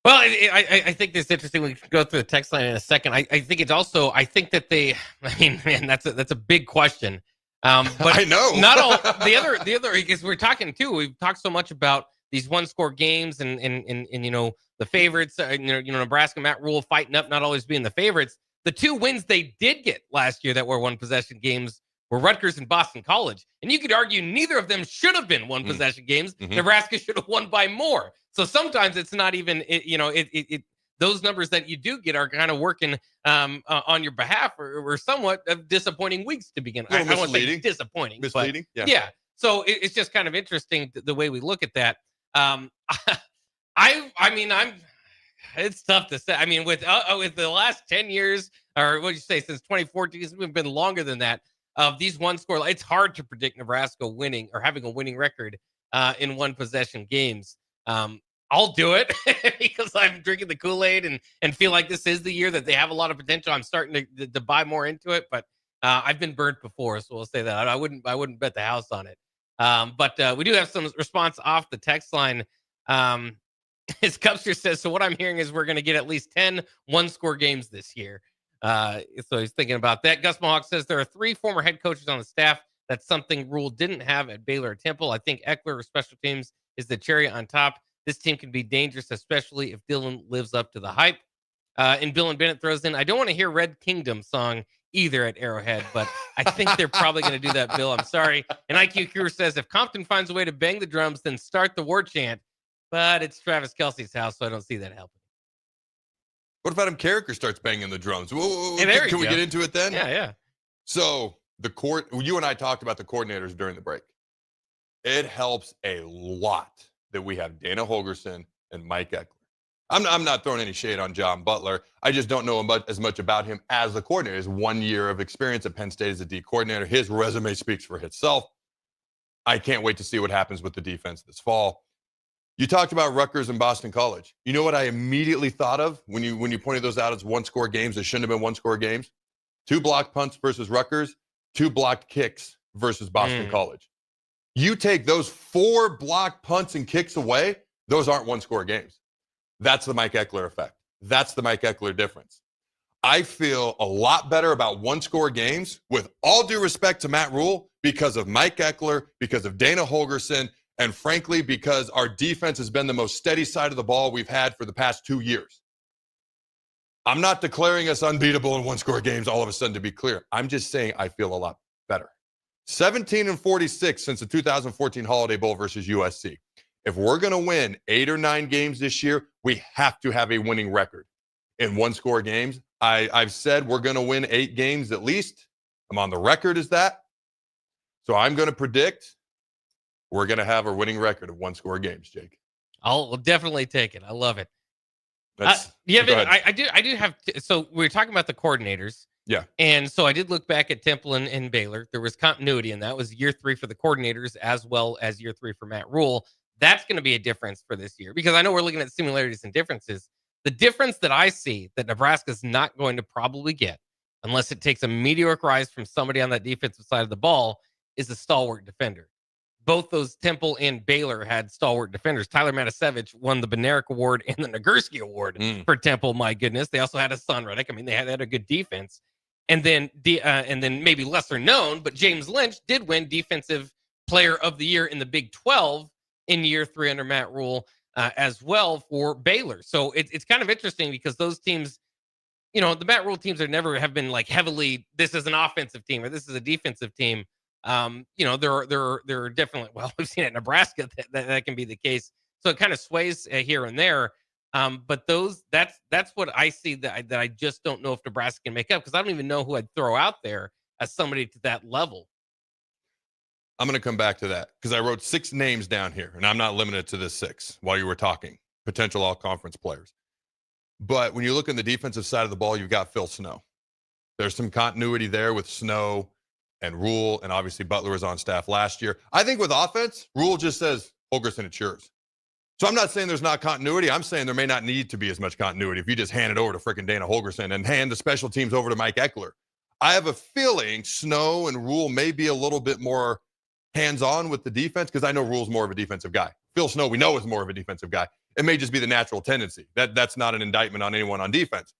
Well, I think this is interesting. We can go through the text line in a second. I think it's also, I think that man, that's a big question. But I know. Not all the other, because we're talking too. We've talked so much about these one-score games and the favorites. Nebraska, Matt Rule fighting up, not always being the favorites. The 2 wins they did get last year that were one-possession games were Rutgers and Boston College. And you could argue neither of them should have been one-possession games. Mm-hmm. Nebraska should have won by more. So sometimes it's not even, those numbers that you do get are kind of working on your behalf or somewhat of disappointing weeks to begin. I don't want to say disappointing. Misleading? But yeah. So it's just kind of interesting the way we look at that. It's tough to say. I mean, with the last 10 years, or what do you say, since 2014, it's been longer than that, of these one-score, it's hard to predict Nebraska winning or having a winning record in one-possession games. I'll do it because I'm drinking the Kool-Aid and feel like this is the year that they have a lot of potential. I'm starting to buy more into it, but I've been burnt before, so we'll say that. I wouldn't bet the house on it. But we do have some response off the text line. His Cubster says, so what I'm hearing is we're going to get at least 10 one-score games this year. So he's thinking about that. Gus Mohawk says there are 3 former head coaches on the staff. That's something Rule didn't have at Baylor or Temple. I think Eckler, special teams, is the cherry on top. This team can be dangerous, especially if Dylan lives up to the hype. And Bill and Bennett throws in, I don't want to hear Red Kingdom song either at Arrowhead, but I think they're probably going to do that, Bill. I'm sorry. And IQ Cure says, if Compton finds a way to bang the drums, then start the war chant. But it's Travis Kelce's house, so I don't see that helping. What if Adam Carriker starts banging the drums? Whoa, Hey, can we get into it then? Yeah. So you and I talked about the coordinators during the break. It helps a lot that we have Dana Holgerson and Mike Eckler. I'm not throwing any shade on John Butler. I just don't know as much about him as the coordinator. His 1 year of experience at Penn State as a D coordinator. His resume speaks for itself. I can't wait to see what happens with the defense this fall. You talked about Rutgers and Boston College. You know what I immediately thought of when you pointed those out as one-score games that shouldn't have been one-score games? 2 blocked punts versus Rutgers, 2 blocked kicks versus Boston College. You take those 4 blocked punts and kicks away, those aren't one-score games. That's the Mike Eckler effect. That's the Mike Eckler difference. I feel a lot better about one-score games, with all due respect to Matt Rule, because of Mike Eckler, because of Dana Holgerson, and frankly, because our defense has been the most steady side of the ball we've had for the past 2 years. I'm not declaring us unbeatable in one-score games all of a sudden, to be clear. I'm just saying I feel a lot better. 17-46 since the 2014 Holiday Bowl versus USC. If we're going to win 8 or 9 games this year, we have to have a winning record in one-score games. I've said we're going to win 8 games at least. I'm on the record as that. So I'm going to predict we're going to have a winning record of one-score games, Jake. I'll definitely take it. I love it. Go I do have. So we were talking about the coordinators. Yeah. And so I did look back at Temple and Baylor. There was continuity, and that was year 3 for the coordinators as well as year 3 for Matt Rule. That's going to be a difference for this year, because I know we're looking at similarities and differences. The difference that I see that Nebraska's not going to probably get, unless it takes a meteoric rise from somebody on that defensive side of the ball, is a stalwart defender. Both those Temple and Baylor had stalwart defenders. Tyler Matasevich won the Benerick Award and the Nagurski Award for Temple. My goodness, they also had a Son Reddick. I mean, they had a good defense. And then maybe lesser known, but James Lynch did win Defensive Player of the Year in the Big 12 in year 3 under Matt Rule as well for Baylor. So it's kind of interesting, because those teams, the Matt Rule teams have been like heavily, this is an offensive team or this is a defensive team. There are definitely, well, we've seen it in Nebraska that can be the case. So it kind of sways here and there. But that's what I see that I just don't know if Nebraska can make up, because I don't even know who I'd throw out there as somebody to that level. I'm going to come back to that, because I wrote 6 names down here, and I'm not limited to this 6 while you were talking, potential all-conference players. But when you look on the defensive side of the ball, you've got Phil Snow. There's some continuity there with Snow and Rule, and obviously Butler was on staff last year. I think with offense, Rule just says, Holgerson, it's yours. So I'm not saying there's not continuity. I'm saying there may not need to be as much continuity if you just hand it over to frickin' Dana Holgerson and hand the special teams over to Mike Eckler. I have a feeling Snow and Rule may be a little bit more hands-on with the defense, because I know Rule's more of a defensive guy. Phil Snow, we know, is more of a defensive guy. It may just be the natural tendency. That's not an indictment on anyone on defense.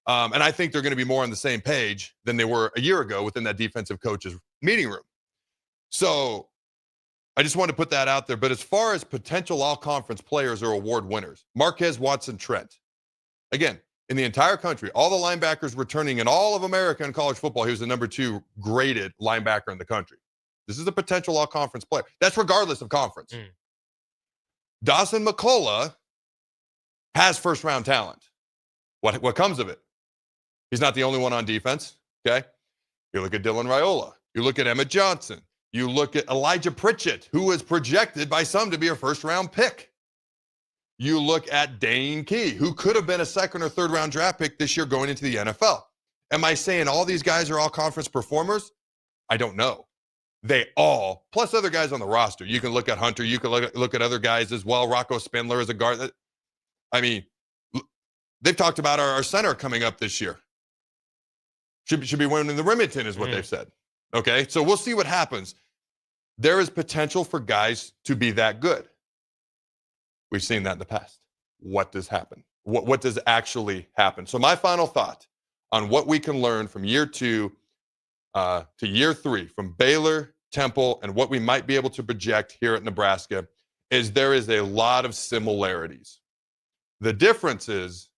And I think they're going to be more on the same page than they were a year ago within that defensive coach's meeting room. So I just wanted to put that out there. But as far as potential all-conference players or award winners, Marquez Watson Trent. Again, in the entire country, all the linebackers returning in all of America in college football, he was the number 2 graded linebacker in the country. This is a potential all-conference player. That's regardless of conference. Dawson McCullough has first-round talent. What comes of it? He's not the only one on defense, okay? You look at Dylan RAIOLA. You look at Emmett Johnson. You look at Elijah Pritchett, who was projected by some to be a first-round pick. You look at Dane Key, who could have been a second or third-round draft pick this year going into the NFL. Am I saying all these guys are all-conference performers? I don't know. They all, plus other guys on the roster. You can look at Hunter. You can look at other guys as well. Rocco Spindler as a guard. I mean, they've talked about our center coming up this year. Should be winning the Remington is what they've said. Okay, so we'll see what happens. There is potential for guys to be that good. We've seen that in the past. What does happen? What does actually happen? So my final thought on what we can learn from year 2 to year 3 from Baylor, Temple, and what we might be able to project here at Nebraska is there is a lot of similarities. The differences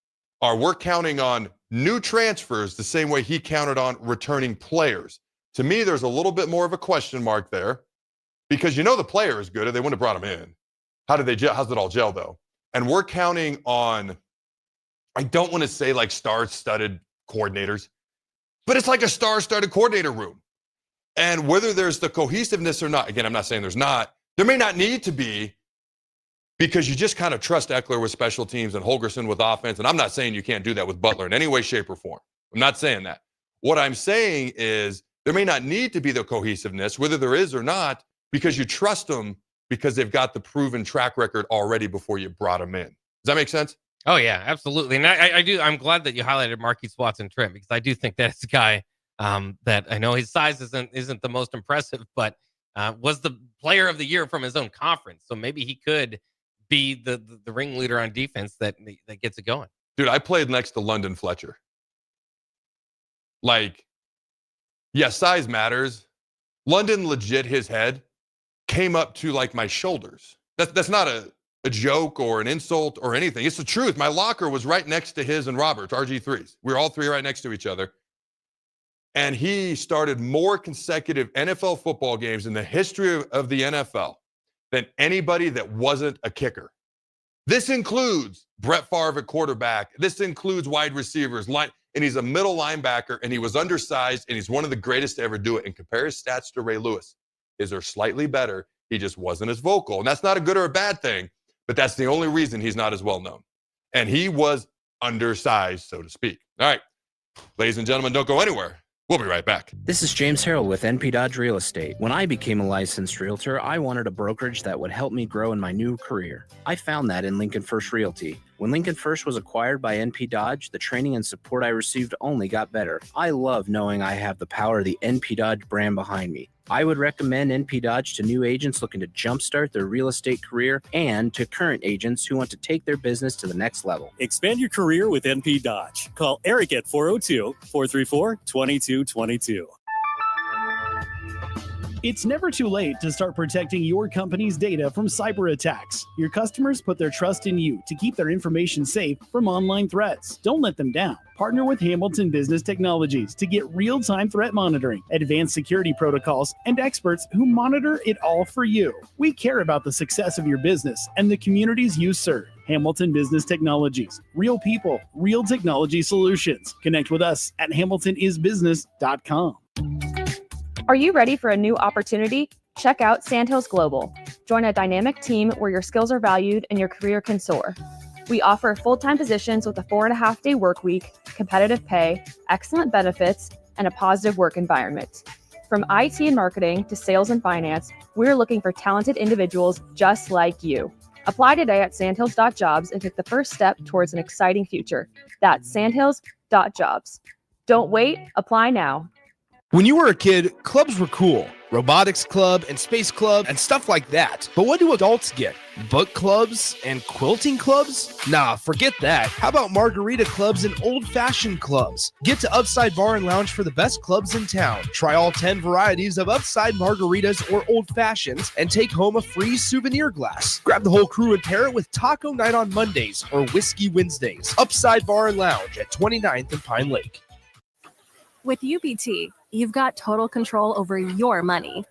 are we're counting on new transfers the same way he counted on returning players. To me, there's a little bit more of a question mark there because you know the player is good or they wouldn't have brought him in. How's it all gel though? And we're counting on, I don't want to say like star-studded coordinators, but it's like a star-studded coordinator room. And whether there's the cohesiveness or not, again, I'm not saying there's not, there may not need to be because you just kind of trust Eckler with special teams and Holgerson with offense. And I'm not saying you can't do that with Butler in any way, shape, or form. I'm not saying that. What I'm saying is there may not need to be the cohesiveness, whether there is or not, because you trust them because they've got the proven track record already before you brought them in. Does that make sense? Oh, yeah, absolutely. And I do. I'm glad that you highlighted Marquise Watson-Trent because I do think that's a guy that I know his size isn't the most impressive, but was the player of the year from his own conference. So maybe he could be the ringleader on defense that gets it going. Dude, I played next to London Fletcher. Like, yeah, size matters. London legit, his head came up to like my shoulders. That's not a joke or an insult or anything. It's the truth. My locker was right next to his and Robert's, RG3s. We were all three right next to each other. And he started more consecutive NFL football games in the history of the NFL than anybody that wasn't a kicker. This includes Brett Favre at quarterback. This includes wide receivers, and he's a middle linebacker, and he was undersized, and he's one of the greatest to ever do it. And compare his stats to Ray Lewis. His are slightly better. He just wasn't as vocal. And that's not a good or a bad thing, but that's the only reason he's not as well known. And he was undersized, so to speak. All right, ladies and gentlemen, don't go anywhere. We'll be right back. This is James Harrell with NP Dodge Real Estate. When I became a licensed realtor, I wanted a brokerage that would help me grow in my new career. I found that in Lincoln First Realty. When Lincoln First was acquired by NP Dodge, the training and support I received only got better. I love knowing I have the power of the NP Dodge brand behind me. I would recommend NP Dodge to new agents looking to jumpstart their real estate career and to current agents who want to take their business to the next level. Expand your career with NP Dodge. Call Eric at 402-434-2222. It's never too late to start protecting your company's data from cyber attacks. Your customers put their trust in you to keep their information safe from online threats. Don't let them down. Partner with Hamilton Business Technologies to get real-time threat monitoring, advanced security protocols, and experts who monitor it all for you. We care about the success of your business and the communities you serve. Hamilton Business Technologies. Real people, real technology solutions. Connect with us at hamiltonisbusiness.com. Are you ready for a new opportunity? Check out Sandhills Global. Join a dynamic team where your skills are valued and your career can soar. We offer full-time positions with a 4.5-day work week, competitive pay, excellent benefits, and a positive work environment. From IT and marketing to sales and finance, we're looking for talented individuals just like you. Apply today at sandhills.jobs and take the first step towards an exciting future. That's sandhills.jobs. Don't wait, apply now. When you were a kid, clubs were cool. Robotics club and space club and stuff like that. But what do adults get? Book clubs and quilting clubs? Nah, forget that. How about margarita clubs and old-fashioned clubs? Get to Upside Bar and Lounge for the best clubs in town. Try all 10 varieties of Upside margaritas or old fashions and take home a free souvenir glass. Grab the whole crew and pair it with Taco Night on Mondays or Whiskey Wednesdays. Upside Bar and Lounge at 29th and Pine Lake. With UBT, you've got total control over your money.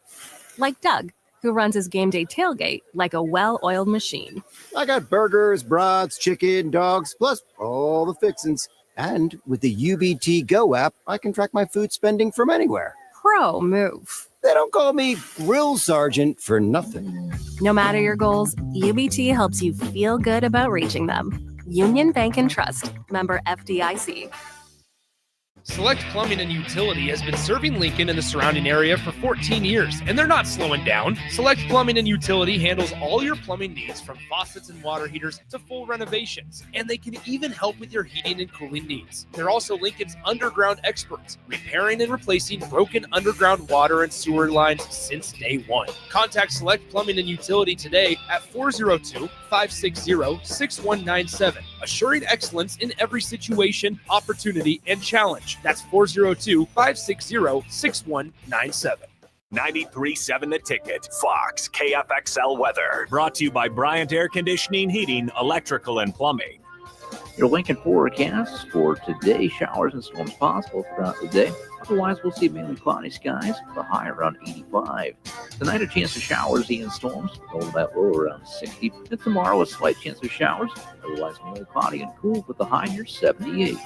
Like Doug, who runs his game day tailgate like a well-oiled machine. I got burgers, brats, chicken, dogs, plus all the fixins. And with the UBT Go app, I can track my food spending from anywhere. Pro move. They don't call me Grill Sergeant for nothing. No matter your goals, UBT helps you feel good about reaching them. Union Bank and Trust. Member FDIC. Select Plumbing and Utility has been serving Lincoln and the surrounding area for 14 years, and they're not slowing down. Select Plumbing and Utility handles all your plumbing needs from faucets and water heaters to full renovations, and they can even help with your heating and cooling needs. They're also Lincoln's underground experts, repairing and replacing broken underground water and sewer lines since day one. Contact Select Plumbing and Utility today at 402-560-6197, assuring excellence in every situation, opportunity, and challenge. That's 402-560-6197. 93.7 The Ticket, Fox, KFXL weather. Brought to you by Bryant Air Conditioning, Heating, Electrical, and Plumbing. Your Lincoln forecast for today: showers and storms possible throughout the day. Otherwise, we'll see mainly cloudy skies with a high around 85. Tonight, a chance of showers and storms, all that low around 60. And tomorrow, a slight chance of showers. Otherwise, mainly cloudy and cool with a high near 78.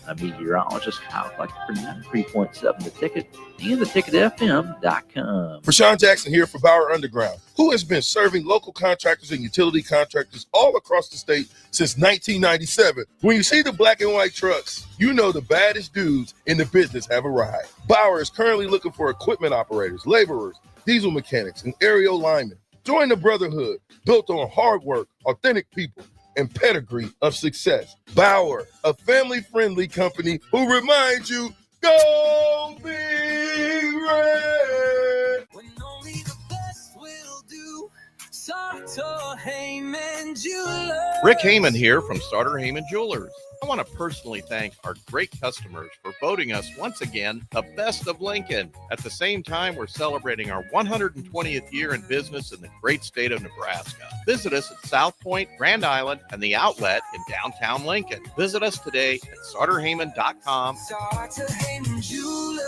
I'm meteorologist Kyle Fleck for 93.7 The Ticket and theticketfm.com. Rashawn Jackson here for Bauer Underground, who has been serving local contractors and utility contractors all across the state since 1997. When you see the black and white trucks, you know the baddest dudes in the business have arrived. Bauer is currently looking for equipment operators, laborers, diesel mechanics, and aerial linemen. Join the brotherhood built on hard work, authentic people, and pedigree of success. Bauer, a family-friendly company who reminds you, go Big Red. When only the best will do. Sartor Heyman Jewelers. Rick Heyman here from Sartor Heyman Jewelers. I want to personally thank our great customers for voting us once again the best of Lincoln. At the same time, we're celebrating our 120th year in business in the great state of Nebraska. Visit us at South Point, Grand Island, and the Outlet in downtown Lincoln. Visit us today at sartorheyman.com. Sartor Heyman Jewelers.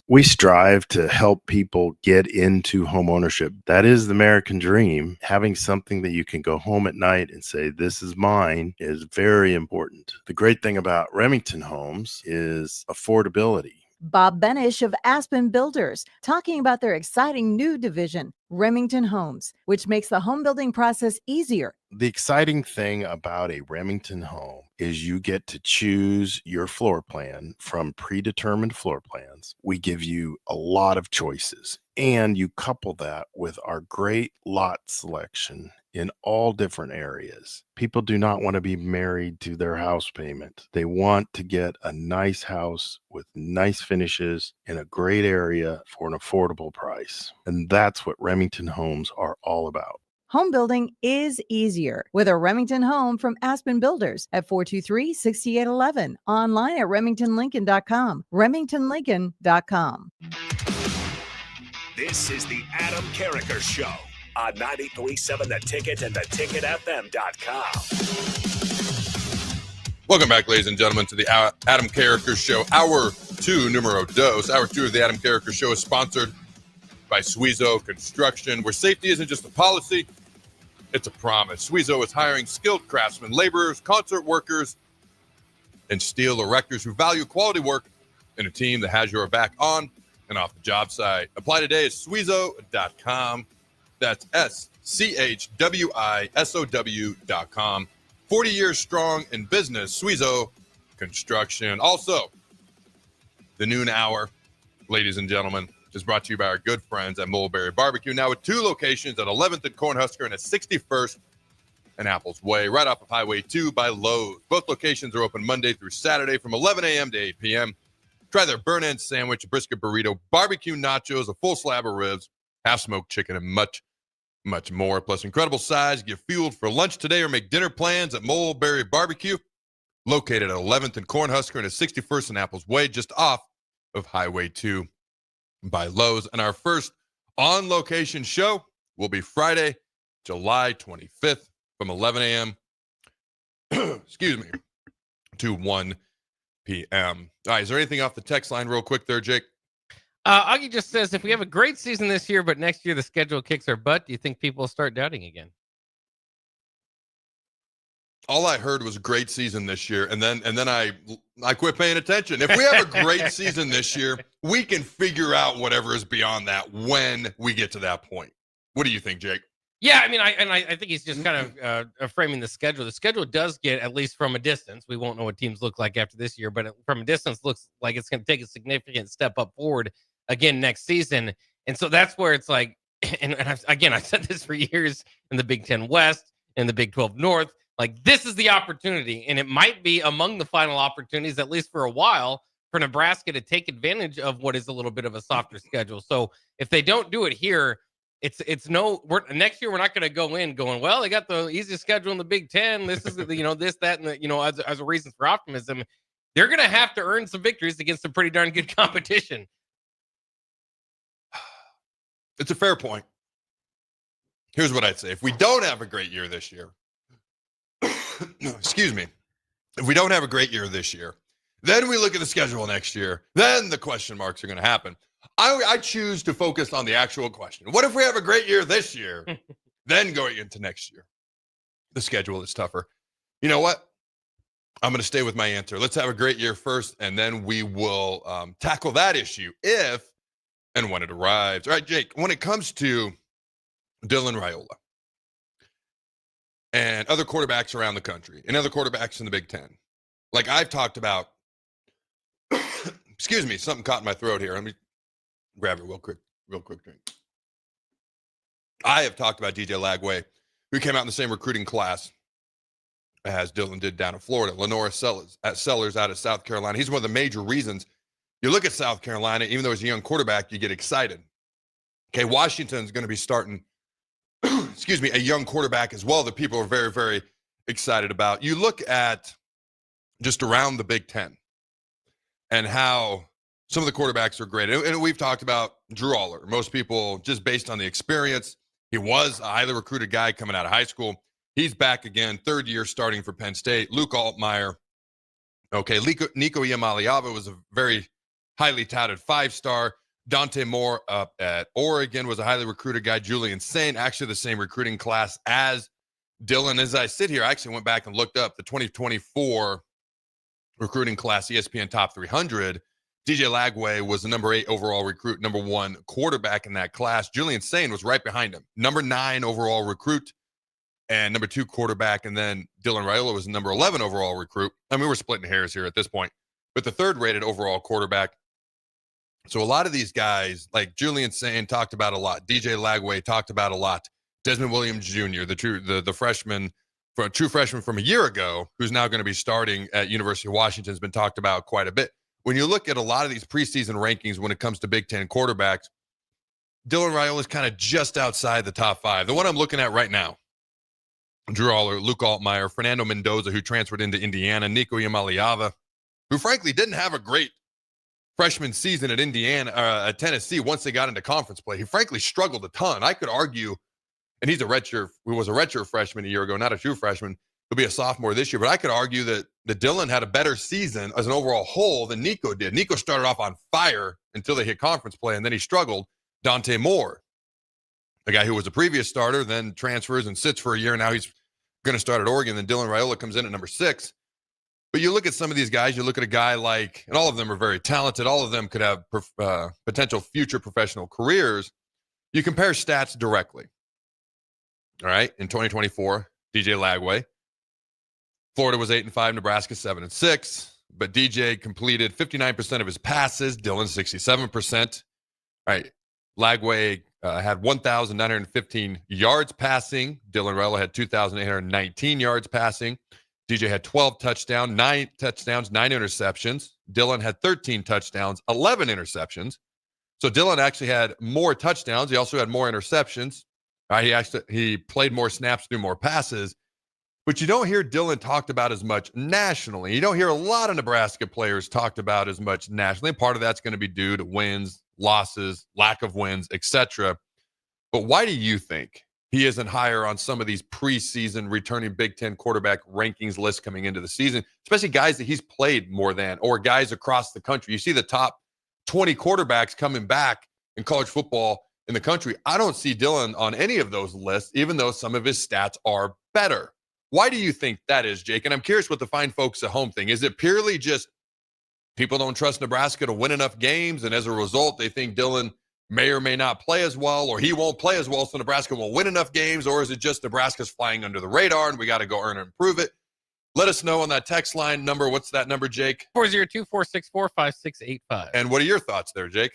We strive to help people get into home ownership. That is the American dream. Having something that you can go home at night and say, this is mine, is very important. The great thing about Remington Homes is affordability. Bob Benish of Aspen Builders, talking about their exciting new division, Remington Homes, which makes the home building process easier. The exciting thing about a Remington home is you get to choose your floor plan from predetermined floor plans. We give you a lot of choices, and you couple that with our great lot selection in all different areas. People do not want to be married to their house payment. They want to get a nice house with nice finishes in a great area for an affordable price. And that's what Remington Homes are all about. Home building is easier with a Remington home from Aspen Builders at 423-6811. Online at remingtonlincoln.com. remingtonlincoln.com. This is the Adam Carriker Show on 93.7 The Ticket and theticketfm.com. Welcome back, ladies and gentlemen, to the Adam Carriker Show. Hour 2, numero dos. Hour 2 of the Adam Carriker Show is sponsored by Suizo Construction, where safety isn't just a policy, it's a promise. Suizo is hiring skilled craftsmen, laborers, concert workers, and steel erectors who value quality work in a team that has your back on and off the job site. Apply today at Suizo.com. That's SCHWISOW.com. 40 years strong in business, Suizo Construction. Also, the noon hour, ladies and gentlemen, is brought to you by our good friends at Mulberry Barbecue, now with 2 locations at 11th and Cornhusker and at 61st and Apples Way, right off of Highway 2 by Lowe's. Both locations are open Monday through Saturday from 11 a.m. to 8 p.m. Try their burn-end sandwich, brisket burrito, barbecue nachos, a full slab of ribs, half-smoked chicken, and much, much more. Plus incredible size. Get fueled for lunch today or make dinner plans at Mulberry Barbecue, located at 11th and Cornhusker and at 61st and Apples Way, just off of Highway 2 by Lowe's. And our first on-location show will be Friday, July 25th from 11 a.m. excuse me, to 1 p.m. All right, is there anything off the text line real quick there, Jake? Augie just says, if we have a great season this year, but next year the schedule kicks our butt, do you think people will start doubting again? All I heard was great season this year, and then I quit paying attention. If we have a great season this year, we can figure out whatever is beyond that when we get to that point. What do you think, Jake? Yeah, I mean, I think he's just kind of framing the schedule. The schedule does get, at least from a distance, we won't know what teams look like after this year, but from a distance, looks like it's going to take a significant step up forward again next season. And so that's where it's like, and I've said this for years in the Big Ten West and the Big 12 North, like this is the opportunity, and it might be among the final opportunities, at least for a while, for Nebraska to take advantage of what is a little bit of a softer schedule. So if they don't do it here, next year we're not going to go in going, well, they got the easiest schedule in the Big Ten. This is this, that, and as a reason for optimism. they're going to have to earn some victories against some pretty darn good competition. It's a fair point. Here's what I'd say. If we don't have a great year this year, excuse me, if we don't have a great year this year, then we look at the schedule next year, then the question marks are going to happen. I choose to focus on the actual question. What if we have a great year this year, then going into next year? The schedule is tougher. You know what? I'm going to stay with my answer. Let's have a great year first, and then we will tackle that issue if and when it arrives. All right, Jake, when it comes to Dylan RAIOLA and other quarterbacks around the country and other quarterbacks in the Big Ten, like I've talked about, excuse me, something caught in my throat here. Let me grab it real quick drink. I have talked about DJ Lagway, who came out in the same recruiting class as Dylan did down in Florida. Lenora Sellers out of South Carolina. He's one of the major reasons you look at South Carolina, even though he's a young quarterback, you get excited. Okay, Washington's going to be starting, excuse me, a young quarterback as well that people are very, very excited about. You look at just around the Big Ten and how some of the quarterbacks are great. And we've talked about Drew Aller. Most people, just based on the experience, he was a highly recruited guy coming out of high school. He's back again, third year starting for Penn State. Luke Altmaier. Okay, Nico Iamaleava was a very highly touted 5-star. Dante Moore up at Oregon was a highly recruited guy. Julian Saint, actually the same recruiting class as Dylan. As I sit here, I actually went back and looked up the 2024 recruiting class, ESPN Top 300. DJ Lagway was the number 8 overall recruit, number 1 quarterback in that class. Julian Saint was right behind him, number 9 overall recruit and number 2 quarterback. And then Dylan RAIOLA was the number 11 overall recruit. I mean, we're splitting hairs here at this point, but the 3rd rated overall quarterback. So a lot of these guys, like Julian Saint talked about a lot, DJ Lagway talked about a lot, Desmond Williams Jr., the freshman, a true freshman from a year ago, who's now going to be starting at University of Washington, has been talked about quite a bit. When you look at a lot of these preseason rankings when it comes to Big Ten quarterbacks, Dylan RAIOLA is kind of just outside the top 5. The one I'm looking at right now, Drew Aller, Luke Altmaier, Fernando Mendoza, who transferred into Indiana, Nico Iamaleava, who frankly didn't have a great freshman season at at Tennessee once they got into conference play. He frankly struggled a ton. I could argue, and he was a redshirt freshman a year ago, not a true freshman. He'll be a sophomore this year, but I could argue that Dylan had a better season as an overall whole than Nico did. Nico started off on fire until they hit conference play, and then he struggled. Dante Moore, the guy who was a previous starter, then transfers and sits for a year. Now he's going to start at Oregon. Then Dylan RAIOLA comes in at number 6. But you look at some of these guys, you look at a guy like, and all of them are very talented. All of them could have potential future professional careers. You compare stats directly. All right. In 2024, DJ Lagway, Florida was 8-5, Nebraska 7-6. But DJ completed 59% of his passes, Dylan 67%. All right. Lagway had 1,915 yards passing. Dylan RAIOLA had 2,819 yards passing. DJ had 12 touchdowns, 9 interceptions. Dylan had 13 touchdowns, 11 interceptions. So Dylan actually had more touchdowns. He also had more interceptions. He played more snaps, threw more passes. But you don't hear Dylan talked about as much nationally. You don't hear a lot of Nebraska players talked about as much nationally. Part of that's going to be due to wins, losses, lack of wins, etc. But why do you think he isn't higher on some of these preseason returning Big Ten quarterback rankings lists coming into the season, especially guys that he's played more than, or guys across the country? You see the top 20 quarterbacks coming back in college football in the country. I don't see Dylan on any of those lists, even though some of his stats are better. Why do you think that is, Jake? And I'm curious what the fine folks at home think. Is it purely just people don't trust Nebraska to win enough games, and as a result, they think Dylan may or may not play as well, or he won't play as well, so Nebraska won't win enough games? Or is it just Nebraska's flying under the radar and we got to go earn and improve it? Let us know on that text line number. What's that number, Jake? 402-464-5685. And what are your thoughts there, Jake?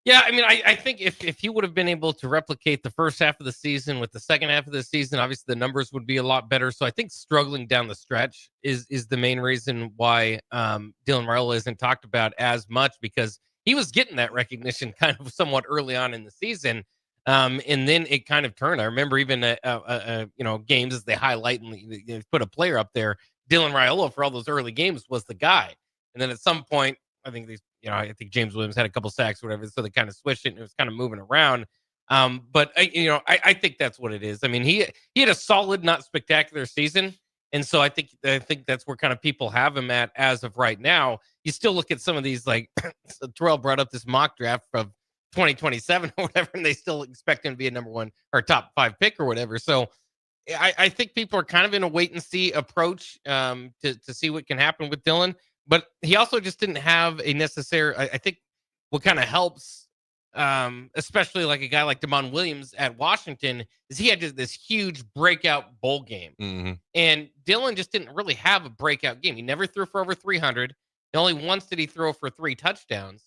Yeah, I mean, I think if he would have been able to replicate the first half of the season with the second half of the season, obviously the numbers would be a lot better. So I think struggling down the stretch is the main reason why Dylan RAIOLA isn't talked about as much, because he was getting that recognition kind of somewhat early on in the season. And then it kind of turned. I remember even, games as they highlight and put a player up there, Dylan RAIOLA for all those early games was the guy. And then at some point, I think I think James Williams had a couple sacks or whatever, so they kind of switched it and it was kind of moving around. But I think that's what it is. I mean, he had a solid, not spectacular season. And so I think that's where kind of people have him at as of right now. You still look at some of these, like Terrell brought up this mock draft of 2027 or whatever, and they still expect him to be a number 1 or top 5 pick or whatever. So I think people are kind of in a wait and see approach to see what can happen with Dillon. But he also just didn't have a necessary, I think what kind of helps, especially like a guy like Damon Williams at Washington, is he had this huge breakout bowl game. Mm-hmm. And Dillon just didn't really have a breakout game. He never threw for over 300. And only once did he throw for 3 touchdowns.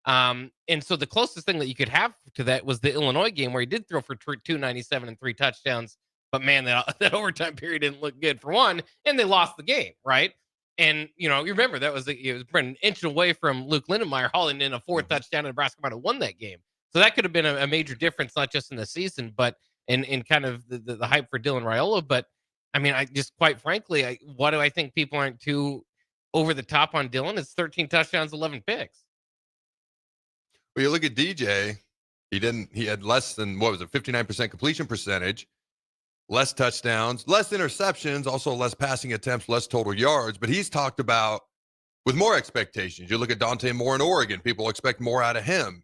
And so the closest thing that you could have to that was the Illinois game where he did throw for 297 and 3 touchdowns. But man, that overtime period didn't look good for one, and they lost the game, right? And you remember it was an inch away from Luke Lindenmeyer hauling in a 4th touchdown, and Nebraska might have won that game. So that could have been a major difference, not just in the season, but in kind of the hype for Dylan Raiola. But I mean, I just quite frankly, why do I think people aren't too over the top on Dylan? It's 13 touchdowns, 11 picks. Well, you look at DJ, he had less than 59% completion percentage. Less touchdowns, less interceptions, also less passing attempts, less total yards. But he's talked about with more expectations. You look at Dante Moore in Oregon, people expect more out of him.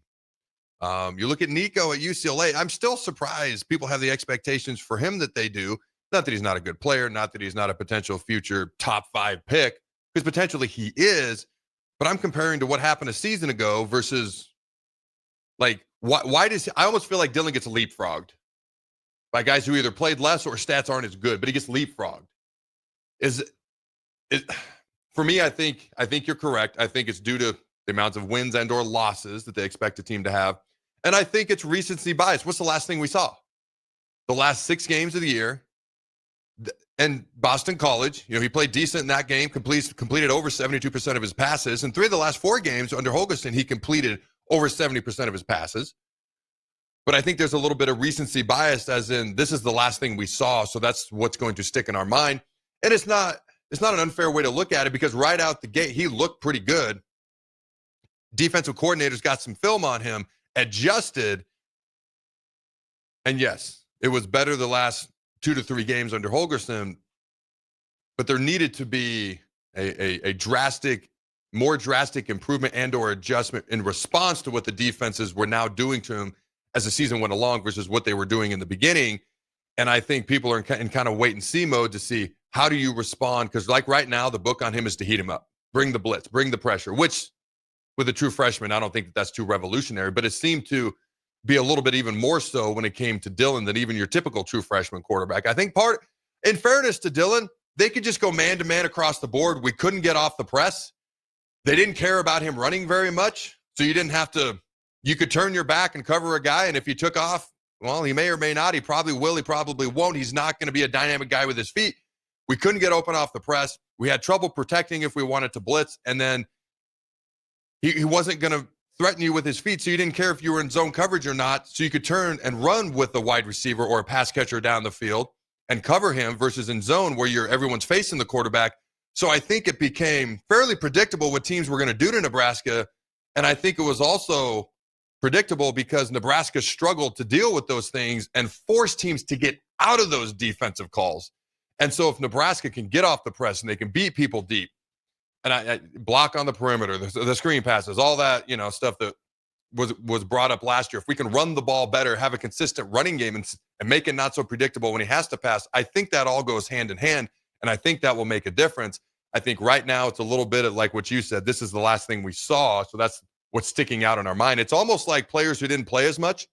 You look at Nico at UCLA. I'm still surprised people have the expectations for him that they do. Not that he's not a good player, not that he's not a potential future top 5 pick, because potentially he is. But I'm comparing to what happened a season ago versus like why does I almost feel like Dylan gets leapfrogged by guys who either played less or stats aren't as good, but he gets leapfrogged. For me, I think you're correct. I think it's due to the amounts of wins and or losses that they expect a team to have. And I think it's recency bias. What's the last thing we saw? The last 6 games of the year. And Boston College, he played decent in that game, completed over 72% of his passes. And 3 of the last 4 games under Holgorsen, he completed over 70% of his passes. But I think there's a little bit of recency bias, as in this is the last thing we saw, so that's what's going to stick in our mind. And it's not an unfair way to look at it, because right out the gate, he looked pretty good. Defensive coordinators got some film on him, adjusted, and yes, it was better the last 2 to 3 games under Holgorsen, but there needed to be a more drastic improvement and or adjustment in response to what the defenses were now doing to him as the season went along versus what they were doing in the beginning. And I think people are in kind of wait and see mode to see how do you respond, because like right now, the book on him is to heat him up, bring the blitz, bring the pressure, which with a true freshman, I don't think that's too revolutionary, but it seemed to be a little bit even more so when it came to Dylan than even your typical true freshman quarterback. I think in fairness to Dylan, they could just go man-to-man across the board. We couldn't get off the press. They didn't care about him running very much, so you didn't have to. You could turn your back and cover a guy, and if you took off, well, he may or may not. He probably will. He probably won't. He's not going to be a dynamic guy with his feet. We couldn't get open off the press. We had trouble protecting if we wanted to blitz, and then he wasn't going to threaten you with his feet, so you didn't care if you were in zone coverage or not, so you could turn and run with the wide receiver or a pass catcher down the field and cover him versus in zone where everyone's facing the quarterback. So I think it became fairly predictable what teams were going to do to Nebraska, and I think it was also predictable because Nebraska struggled to deal with those things and force teams to get out of those defensive calls. And so if Nebraska can get off the press and they can beat people deep, and I block on the perimeter, the screen passes, all that, stuff that was brought up last year. If we can run the ball better, have a consistent running game and make it not so predictable when he has to pass, I think that all goes hand in hand, and I think that will make a difference. I think right now it's a little bit of like what you said. This is the last thing we saw, so that's what's sticking out in our mind. It's almost like players who didn't play as much,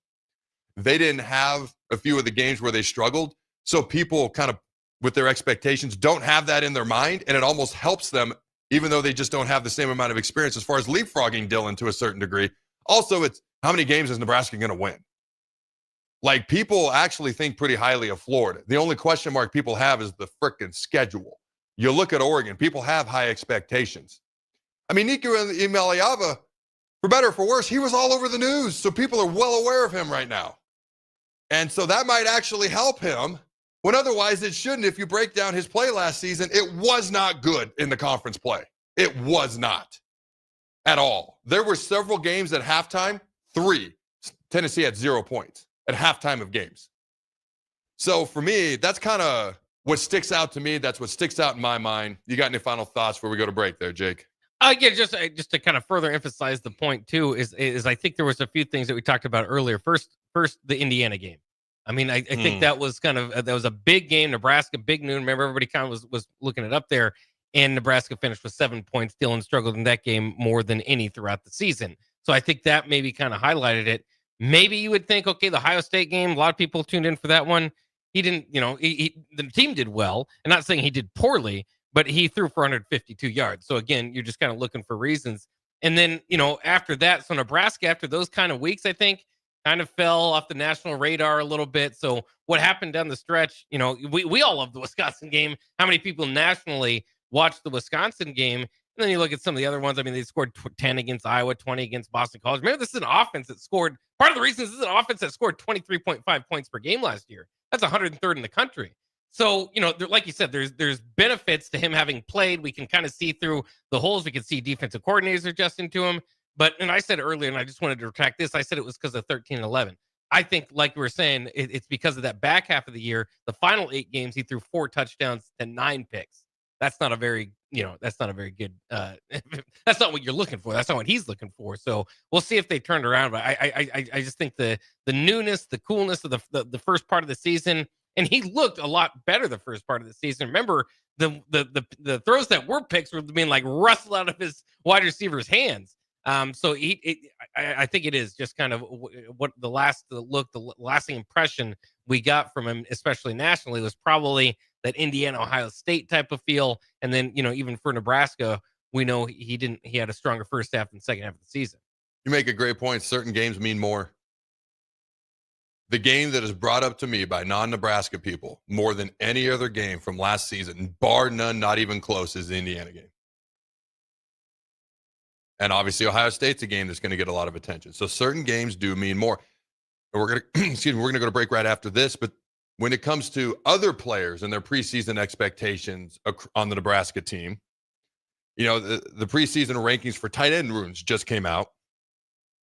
they didn't have a few of the games where they struggled, so people kind of with their expectations don't have that in their mind, and it almost helps them even though they just don't have the same amount of experience as far as leapfrogging Dylan to a certain degree. Also, it's how many games is Nebraska going to win? Like, people actually think pretty highly of Florida. The only question mark people have is the frickin' schedule. You look at Oregon, people have high expectations. I mean, Nico Imaliava, for better or for worse, he was all over the news, so people are well aware of him right now. And so that might actually help him, when otherwise it shouldn't. If you break down his play last season, it was not good in the conference play. It was not at all. There were several games at halftime, 3. Tennessee had 0 points at halftime of games. So for me, that's kind of what sticks out to me. That's what sticks out in my mind. You got any final thoughts before we go to break there, Jake? Again, just to kind of further emphasize the point too, is I think there was a few things that we talked about earlier. First, the Indiana game. I mean, I think that was kind of that was a big game. Nebraska, big noon. Remember, everybody kind of was looking it up there, and Nebraska finished with 7 points. Dillon struggled in that game more than any throughout the season. So I think that maybe kind of highlighted it. Maybe you would think, okay, the Ohio State game, a lot of people tuned in for that one. He didn't, the team did well. I'm not saying he did poorly, but he threw for 152 yards. So again, you're just kind of looking for reasons. And then, after that, so Nebraska, after those kind of weeks, I think kind of fell off the national radar a little bit. So what happened down the stretch, we all love the Wisconsin game. How many people nationally watched the Wisconsin game? And then you look at some of the other ones. I mean, they scored 10 against Iowa, 20 against Boston College. Remember, this is an offense that scored. Part of the reason this is an offense that scored 23.5 points per game last year. That's 103rd in the country. So, like you said, there's benefits to him having played. We can kind of see through the holes. We can see defensive coordinators adjusting to him. And I said earlier, and I just wanted to retract this, I said it was because of 13-11. I think, like we were saying, it's because of that back half of the year. The final 8 games, he threw 4 touchdowns and 9 picks. That's not a very, that's not a very good, that's not what you're looking for. That's not what he's looking for. So we'll see if they turned around. But I just think the newness, the coolness of the first part of the season, and he looked a lot better the first part of the season. Remember, the throws that were picks were being like rustled out of his wide receiver's hands. So I think it is just kind of what the lasting impression we got from him, especially nationally, was probably that Indiana, Ohio State type of feel. And then, even for Nebraska, we know he had a stronger first half than second half of the season. You make a great point. Certain games mean more. The game that is brought up to me by non-Nebraska people more than any other game from last season, bar none, not even close, is the Indiana game. And obviously, Ohio State's a game that's going to get a lot of attention. So certain games do mean more. And we're going to, we're going to go to break right after this. But when it comes to other players and their preseason expectations on the Nebraska team, the preseason rankings for tight end rooms just came out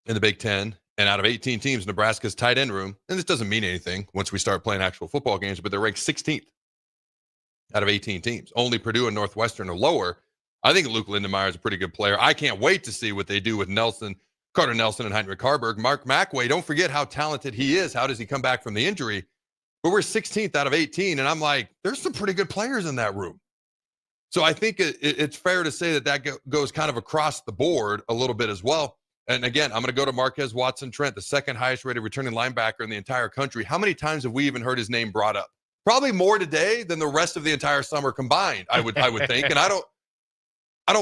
in the Big Ten. And out of 18 teams, Nebraska's tight end room, and this doesn't mean anything once we start playing actual football games, but they're ranked 16th out of 18 teams. Only Purdue and Northwestern are lower. I think Luke Lindenmeyer is a pretty good player. I can't wait to see what they do with Carter Nelson and Heinrich Harburg. Mark McWay, don't forget how talented he is. How does he come back from the injury? But we're 16th out of 18, and I'm like, there's some pretty good players in that room. So I think it's fair to say that goes kind of across the board a little bit as well. And again, I'm going to go to Marquez Watson-Trent, the second highest rated returning linebacker in the entire country. How many times have we even heard his name brought up? Probably more today than the rest of the entire summer combined, I would think. And I don't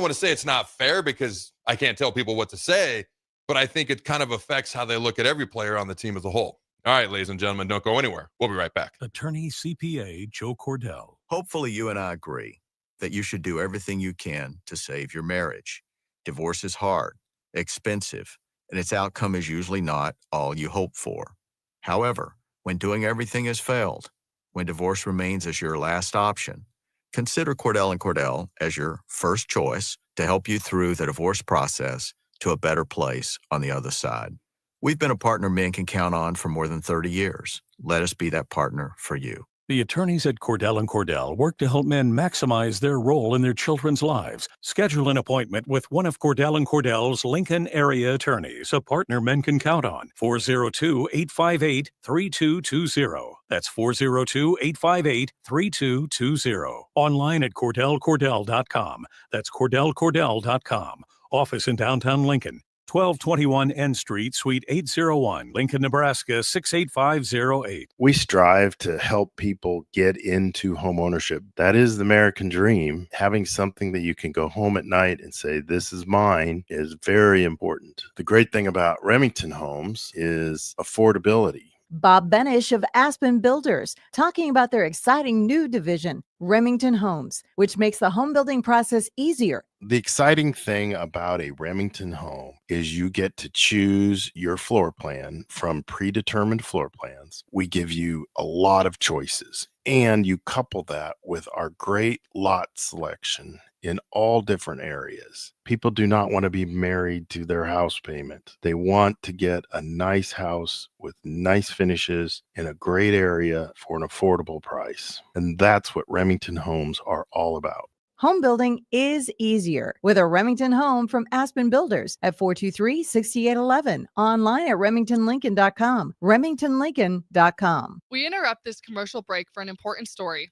want to say it's not fair because I can't tell people what to say, but I think it kind of affects how they look at every player on the team as a whole. All right, ladies and gentlemen, don't go anywhere. We'll be right back. Attorney CPA Joe Cordell. Hopefully you and I agree that you should do everything you can to save your marriage. Divorce is hard, expensive, and its outcome is usually not all you hope for. However, when doing everything has failed, when divorce remains as your last option, consider Cordell & Cordell as your first choice to help you through the divorce process to a better place on the other side. We've been a partner men can count on for more than 30 years. Let us be that partner for you. The attorneys at Cordell & Cordell work to help men maximize their role in their children's lives. Schedule an appointment with one of Cordell & Cordell's Lincoln area attorneys, a partner men can count on. 402-858-3220. That's 402-858-3220. Online at CordellCordell.com. That's CordellCordell.com. Office in downtown Lincoln. 1221 N Street, Suite 801, Lincoln, Nebraska 68508. We strive to help people get into home ownership. That is the American dream. Having something that you can go home at night and say, this is mine, is very important. The great thing about Remington Homes is affordability. Bob Benish of Aspen Builders, talking about their exciting new division, Remington Homes, which makes the home building process easier. The exciting thing about a Remington home is you get to choose your floor plan from predetermined floor plans. We give you a lot of choices, and you couple that with our great lot selection in all different areas. People do not want to be married to their house payment. They want to get a nice house with nice finishes in a great area for an affordable price. And that's what Remington Homes are all about. Home building is easier with a Remington home from Aspen Builders at 423-6811. Online at remingtonlincoln.com. remingtonlincoln.com. We interrupt this commercial break for an important story.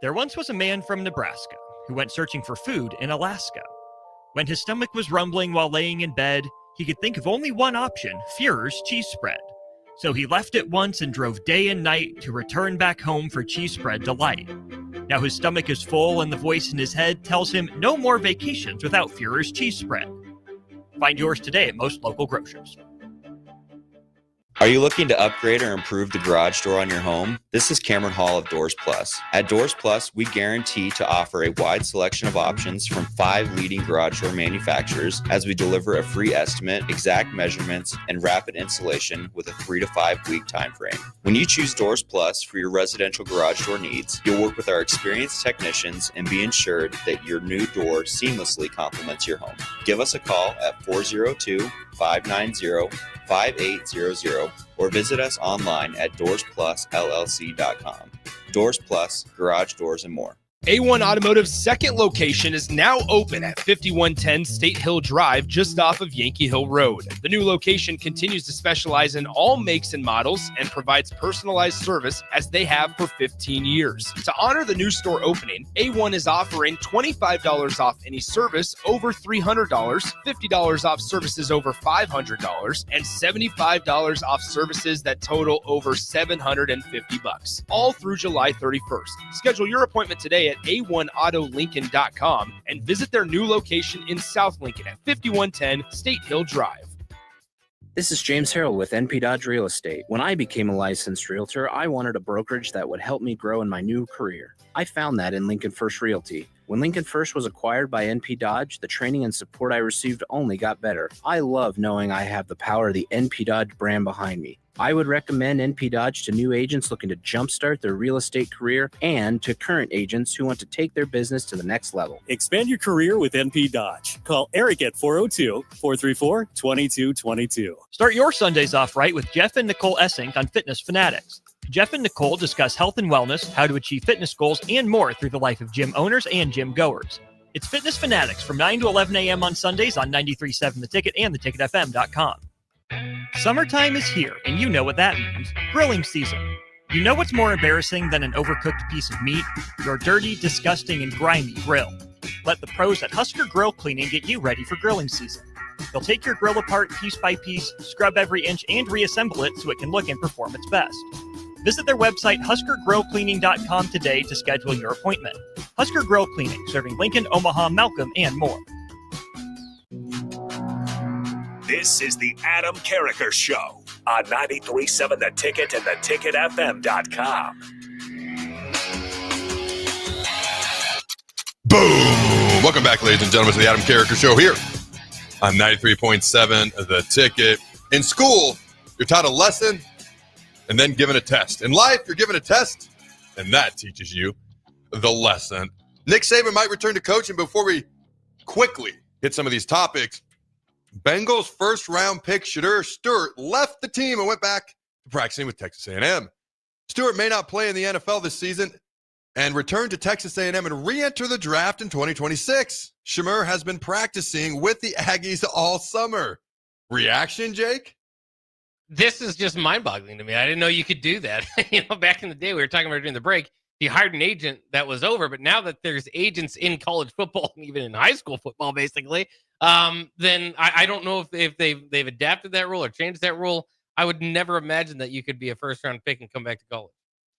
There once was a man from Nebraska who went searching for food in Alaska. When his stomach was rumbling while laying in bed, he could think of only one option, Fuhrer's cheese spread. So he left it once and drove day and night to return back home for cheese spread delight. Now his stomach is full and the voice in his head tells him no more vacations without Fuhrer's cheese spread. Find yours today at most local grocers. Are you looking to upgrade or improve the garage door on your home? This is Cameron Hall of Doors Plus. At Doors Plus, we guarantee to offer a wide selection of options from 5 leading garage door manufacturers as we deliver a free estimate, exact measurements, and rapid installation with a 3 to 5 week time frame. When you choose Doors Plus for your residential garage door needs, you'll work with our experienced technicians and be ensured that your new door seamlessly complements your home. Give us a call at 402-590-5800 or visit us online at DoorsPlusLLC.com. Doors Plus, garage doors, and more. A1 Automotive's second location is now open at 5110 State Hill Drive, just off of Yankee Hill Road. The new location continues to specialize in all makes and models and provides personalized service as they have for 15 years. To honor the new store opening, A1 is offering $25 off any service over $300, $50 off services over $500, and $75 off services that total over $750, all through July 31st. Schedule your appointment today at A1AutoLincoln.com and visit their new location in South Lincoln at 5110 State Hill Drive. This is James Harrell with NP Dodge Real Estate. When I became a licensed realtor, I wanted a brokerage that would help me grow in my new career. I found that in Lincoln First Realty. When Lincoln First was acquired by NP Dodge, the training and support I received only got better. I love knowing I have the power of the NP Dodge brand behind me. I would recommend NP Dodge to new agents looking to jumpstart their real estate career and to current agents who want to take their business to the next level. Expand your career with NP Dodge. Call Eric at 402-434-2222. Start your Sundays off right with Jeff and Nicole Essink on Fitness Fanatics. Jeff and Nicole discuss health and wellness, how to achieve fitness goals, and more through the life of gym owners and gym goers. It's Fitness Fanatics from 9 to 11 a.m. on Sundays on 93.7 The Ticket and theticketfm.com. Summertime is here, and you know what that means. Grilling season. You know what's more embarrassing than an overcooked piece of meat? Your dirty, disgusting, and grimy grill. Let the pros at Husker Grill Cleaning get you ready for grilling season. They'll take your grill apart piece by piece, scrub every inch, and reassemble it so it can look and perform its best. Visit their website, HuskerGrillCleaning.com today to schedule your appointment. Husker Grill Cleaning, serving Lincoln, Omaha, Malcolm, and more. This is the Adam Carriker Show on 93.7 The Ticket and theticketfm.com. Boom! Welcome back, ladies and gentlemen, to the Adam Carriker Show here on 93.7 The Ticket. In school, you're taught a lesson and then given a test. In life, you're given a test, and that teaches you the lesson. Nick Saban might return to coaching. Before we quickly hit some of these topics, Bengals first-round pick Shedeur Stewart left the team and went back to practicing with Texas A&M. Stewart may not play in the NFL this season and return to Texas A&M and re-enter the draft in 2026. Shedeur has been practicing with the Aggies all summer. Reaction, Jake? This is just mind-boggling to me. I didn't know you could do that. Back in the day, we were talking about during the break, you hired an agent that was over, but now that there's agents in college football and even in high school football, basically, then I don't know if they've adapted that rule or changed that rule. I would never imagine that you could be a first-round pick and come back to college.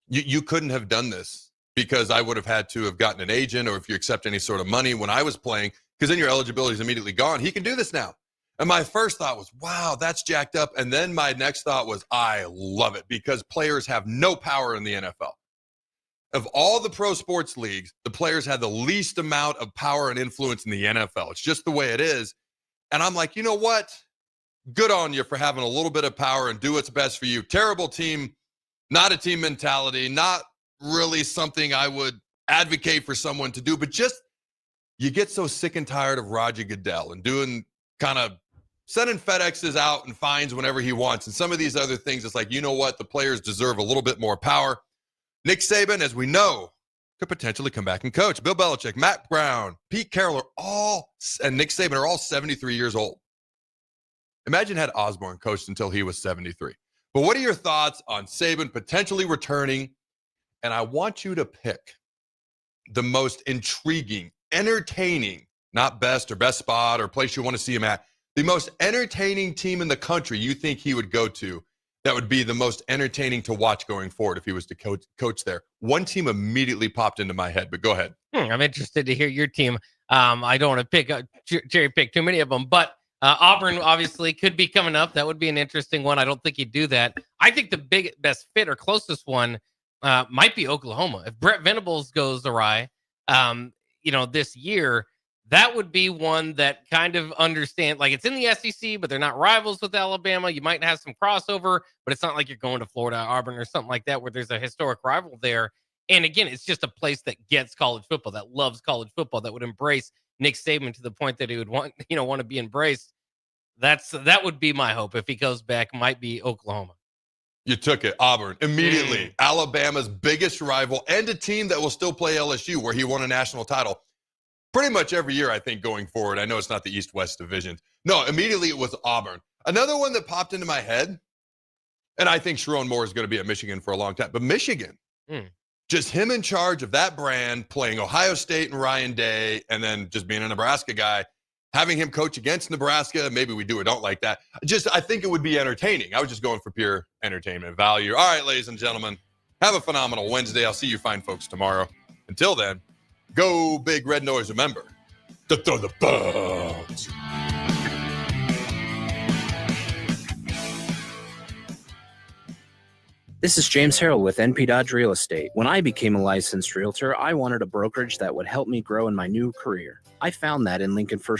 You couldn't have done this because I would have had to have gotten an agent, or if you accept any sort of money when I was playing, because then your eligibility is immediately gone. He can do this now. And my first thought was, wow, that's jacked up. And then my next thought was, I love it, because players have no power in the NFL. Of all the pro sports leagues, the players had the least amount of power and influence in the NFL. It's just the way it is. And I'm like, you know what? Good on you for having a little bit of power and do what's best for you. Terrible team, not a team mentality, not really something I would advocate for someone to do, but just you get so sick and tired of Roger Goodell and doing kind of sending FedExes out and fines whenever he wants. And some of these other things, it's like, you know what? The players deserve a little bit more power. Nick Saban, as we know, could potentially come back and coach. Bill Belichick, Matt Brown, Pete Carroll and Nick Saban are all 73 years old. Imagine had Osborne coached until he was 73. But what are your thoughts on Saban potentially returning? And I want you to pick the most intriguing, entertaining, not best or best spot or place you want to see him at, the most entertaining team in the country you think he would go to that would be the most entertaining to watch going forward if he was to coach there. One team immediately popped into my head, but go ahead. I'm interested to hear your team. I don't want to cherry pick too many of them, but Auburn obviously could be coming up. That would be an interesting one. I don't think he'd do that. I think the best fit or closest one might be Oklahoma. If Brett Venables goes awry, this year, that would be one that kind of understand, like it's in the SEC, but they're not rivals with Alabama. You might have some crossover, but it's not like you're going to Florida, Auburn, or something like that, where there's a historic rival there. And again, it's just a place that gets college football, that loves college football, that would embrace Nick Saban to the point that he would want to be embraced. That would be my hope if he goes back. Might be Oklahoma. You took it, Auburn, immediately. Alabama's biggest rival and a team that will still play LSU, where he won a national title pretty much every year, I think, going forward. I know it's not the East-West division. No, immediately it was Auburn. Another one that popped into my head, and I think Sharon Moore is going to be at Michigan for a long time, but Michigan, just him in charge of that brand, playing Ohio State and Ryan Day, and then just being a Nebraska guy, having him coach against Nebraska, maybe we do or don't like that. I think it would be entertaining. I was just going for pure entertainment value. All right, ladies and gentlemen, have a phenomenal Wednesday. I'll see you fine folks tomorrow. Until then, go Big Red Noise. Remember to throw the bones. This is James Harrell with NP Dodge Real Estate. When I became a licensed realtor, I wanted a brokerage that would help me grow in my new career. I found that in Lincoln First